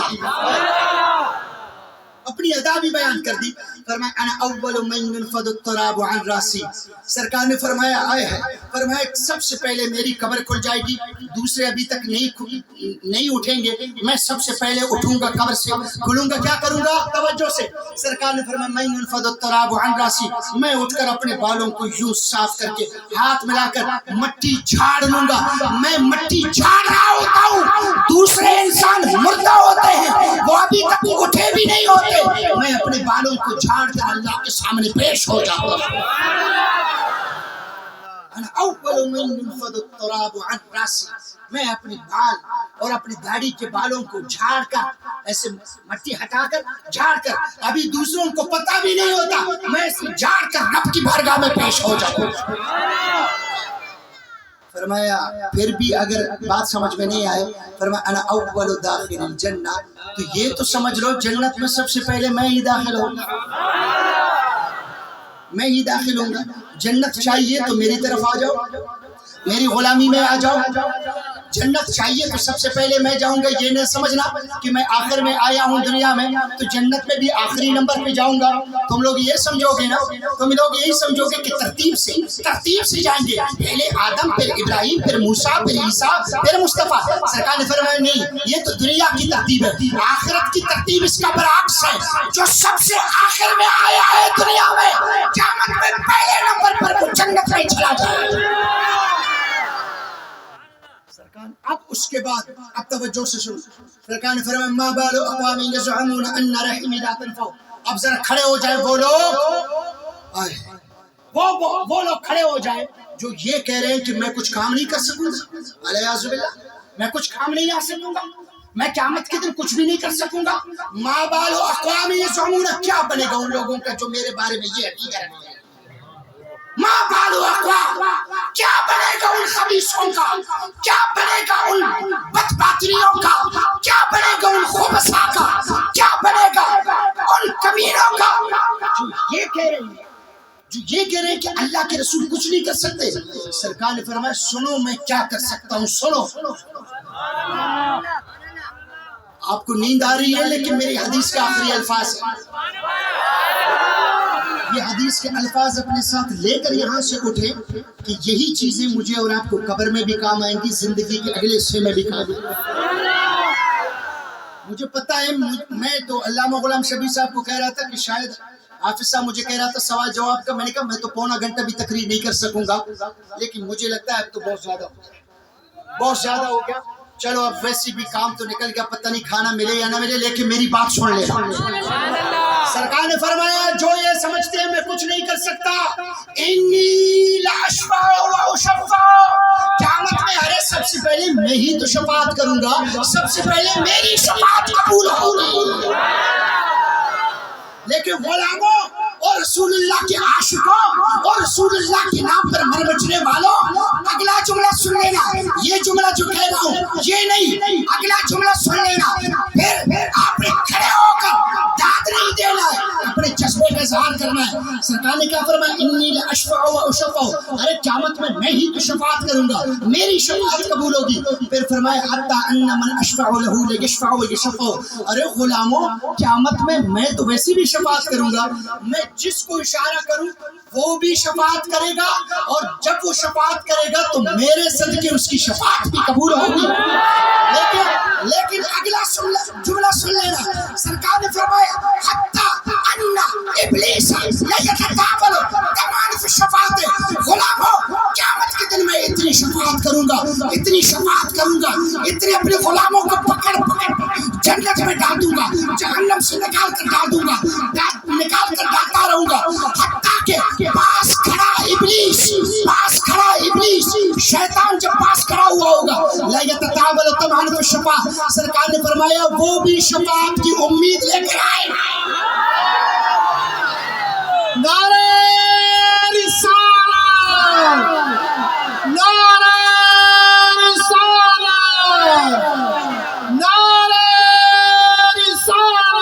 اپنی ادا بھی بیان کر دی. فرمایا انا اول من ينفض التراب عن راسي. سرکار نے فرمایا آئے ہے, فرمایا سب سے پہلے میری قبر کھل جائے گی, دوسرے ابھی تک نہیں اٹھیں گے, میں سب سے پہلے اٹھوں گا قبر سے, کھلوں گا. کیا کروں گا؟ توجہ سے. سرکار نے فرمایا من ينفض التراب عن راسي, میں اٹھ کر اپنے بالوں کو یوں صاف کر کے ہاتھ ملا کر مٹی جھاڑ لوں گا. میں مٹی جھاڑ رہا ہوتا ہوں, دوسرے انسان مردہ ہوتے ہیں, وہ ابھی تک اٹھے بھی نہیں ہوتے, میں اپنے بالوں کو جھاڑ کر اللہ کے سامنے پیش ہو جاتا ہوں. انا اول من ينفض التراب عن راسي. میں اپنے بال اور اپنی داڑھی کے بالوں کو جھاڑ کر, ایسے مٹی ہٹا کر جھاڑ کر, ابھی دوسروں کو پتہ بھی نہیں ہوتا, میں اسے جھاڑ کر رب کی بارگاہ میں پیش ہو جاتا ہوں. فرمایا پھر بھی اگر بات سمجھ میں نہیں آئے, فرمایا انا اول داخل الجنہ, تو یہ تو سمجھ لو جنت میں سب سے پہلے میں ہی داخل ہوں گا, میں ہی داخل ہوں گا. جنت چاہیے تو میری طرف آ جاؤ, میری غلامی میں آ جاؤ. جنت چاہیے تو سب سے پہلے میں جاؤں گا. یہ نہ سمجھنا کہ میں آخر میں آیا ہوں دنیا میں تو جنت میں بھی آخری نمبر پہ جاؤں گا. تم لوگ یہ سمجھو گے نا, تم لوگ یہی سمجھو گے کہ ترتیب سے جائیں گے, پہلے آدم, پھر ابراہیم, پھر موسیٰ, پھر عیسیٰ, پھر مصطفیٰ. سرکار نے فرمایا نہیں, یہ تو دنیا کی ترتیب ہے. آخرت کی ترتیب اس کا برعکس ہے. جو سب سے آخر میں آیا ہے دنیا میں, قیامت میں پہلے نمبر پر وہ جنت میں چلا جائے. اب اس کے بعد اب توجہ سے سنو. سرکار نے فرمایا ما بال اقوام يزعمون ان رحمی لا تنفع. اب ذرا کھڑے ہو جائے وہ لوگ, وہ لوگ کھڑے ہو جائے جو یہ کہہ رہے ہیں کہ میں کچھ کام نہیں کر سکوں گا, الیاذ باللہ, میں کچھ کام نہیں آ سکوں گا, میں قیامت کے دن کچھ بھی نہیں کر سکوں گا. ما بال اقوام يزعمون, کیا بنے گا ان لوگوں کا جو میرے بارے میں یہ عقیدہ رکھتے ہیں. ما بالو اقوام, کیا بنے گا ان خبیثوں کا, کیا بنے گا ان بدباطنیوں کا, کیا بنے گا ان خبثاء کا, کیا بنے گا ان کمینوں کا جو یہ کہہ رہے ہیں کہ اللہ کے رسول کچھ نہیں کر سکتے. سرکار نے فرمایا سنو میں کیا کر سکتا ہوں, سنو. آپ کو نیند آ رہی ہے لیکن میری حدیث کے آخری الفاظ ہیں. یہ حدیث کے الفاظ اپنے ساتھ لے کر یہاں سے اٹھیں کہ یہی چیزیں مجھے اور آپ کو قبر میں بھی کام آئیں گی, زندگی کے اگلے حصے میں بھی کام آئیں گی. مجھے پتا ہے, میں تو علامہ غلام شبیر صاحب کو کہہ رہا تھا کہ شاید حافظ صاحب مجھے کہہ رہا تھا سوال جواب کا, میں نے کہا میں تو پونا گھنٹہ بھی تقریر نہیں کر سکوں گا, لیکن مجھے لگتا ہے اب تو بہت زیادہ ہو گیا. چلو اب ویسے بھی کام تو نکل گیا, پتہ نہیں کھانا ملے یا نہ ملے, لیکن میری بات سن لے. سرکار نے فرمایا جو یہ سمجھتے ہیں میں کچھ نہیں کر سکتا, انی لا اشفع و اشفع, قیامت میں ارے سب سے پہلے میں ہی تو شفاعت کروں گا, سب سے پہلے میری شفاعت قبول ہوگی. لیکن غلاموں اور رسول اللہ کے عاشقوں اور رسول اللہ کے نام پر مر مچنے والوں, اگلا جملہ سن لینا. یہ جملہ جو کہہ رہا ہوں یہ نہیں, اگلا جملہ سن لینا. پھر آپ نے کھڑے ہو کر داد نہیں دینا ہے, اپنے جذبے کا اظہار کرنا ہے. سرکار نے کیا فرمایا انی لاشفع و اشفع, ارے قیامت میں ہی تو شفاعت کروں گا, میری شفاعت قبول ہوگی. پھر فرمایا حتی ان من اشفع له لیشفع و یشفع, ارے غلاموں قیامت میں تو ویسی بھی شفاعت کروں گا, میں جس کو اشارہ کروں وہ بھی شفاعت کرے گا, اور جب وہ شفاعت کرے گا تو میرے صدقے اس کی شفاعت بھی قبول ہوگی. لیکن اگلا جملہ سن لینا. سرکار نے فرمایا حتی ان ابلیس لیتطاول تمام فی الشفاعت, غلاموں قیامت کے دن میں اتنی شفاعت کروں گا, اتنی شفاعت کروں گا, اتنے اپنے غلاموں کو پکڑ جنت میں ڈال دوں گا, جہنم سے نکال کر ڈال دوں گا, نکال کر ڈالتا رہوں گا, حتیٰ کہ پاس کھڑا ابلیس, شیطان جب پاس کھڑا ہوا ہوگا لا يتطاول طمعا في الشفاعة. سرکار نے فرمایا وہ بھی شفاعت کی امید لے کر آئے. نعرہ رسالت، نعرہ رسالت، نعرہ رسالت.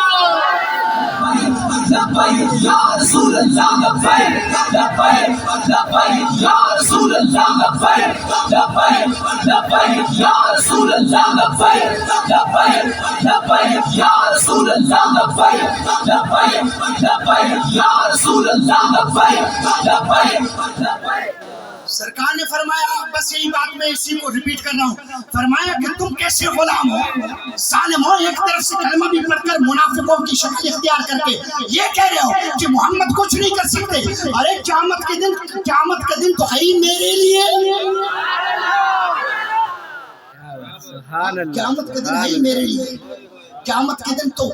لبیک یا رسول اللہ لبیک لبیک لبیک یا رسول اللہ لبیک لبیک لبیک یا رسول اللہ لبیک لبیک لبیک یا رسول اللہ لبیک لبیک لبیک یا رسول اللہ لبیک لبیک لبیک. سرکار نے فرمایا بس یہی بات میں اسی کو ریپیٹ کر رہا ہوں. فرمایا کہ تم کیسے غلام ہو، ظالم ہو، ایک طرف سے کلمہ بھی پڑھ کر منافقوں کی شکل اختیار کر کے یہ کہہ رہے ہو کہ محمد کچھ نہیں کر سکتے. ارے قیامت کے دن تو ہے ہی میرے لیے، قیامت کے دن ہے ہی میرے لیے. قیامت کے دن تو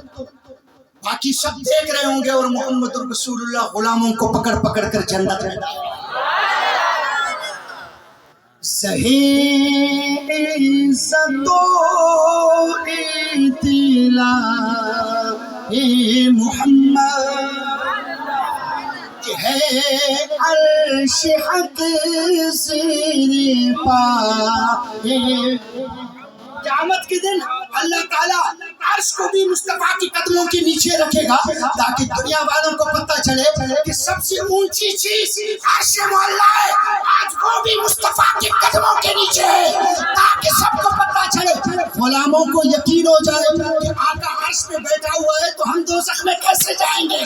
باقی سب دیکھ رہے ہوں گے اور محمد رسول اللہ غلاموں کو پکڑ پکڑ کر جنت میں ڈالے. صحیح عزت و اطلاع محمد ہے عرش حق زیر پائے. قیامت کے دن اللہ تعالیٰ عرش کو بھی مصطفیٰ کی قدموں کے نیچے رکھے گا تاکہ دنیا والوں کو پتہ چلے کہ سب سے اونچی چیز عرش معلیٰ ہے، آج وہ بھی مصطفیٰ کی قدموں کے نیچے ہے، تاکہ سب کو پتہ چلے، غلاموں کو یقین ہو جائے کہ آقا عرش پہ بیٹھا ہوا ہے تو ہم دوزخ میں کیسے جائیں گے.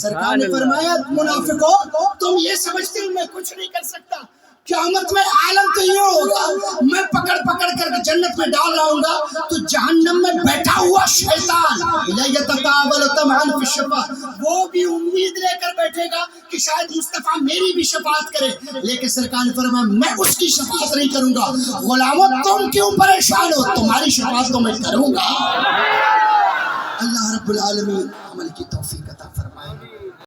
سرکار نے فرمایا منافقوں تم یہ سمجھتے ہو میں کچھ نہیں کر سکتا. قیامت میں عالم تو یہ ہوگا میں پکڑ پکڑ کر جنت میں ڈال رہا ہوں گا تو جہنم میں بیٹھا ہوا شیطان لا يتطاول طمعا في الشفاعة وہ بھی امید لے کر بیٹھے گا کہ شاید مصطفیٰ میری بھی شفاعت کرے. لیکن سرکار نے فرمایا میں اس کی شفاعت نہیں کروں گا. غلاموں تم کیوں پریشان ہو، تمہاری شفاعت تو میں کروں گا. اللہ رب العالمین عمل کی توفیق عطا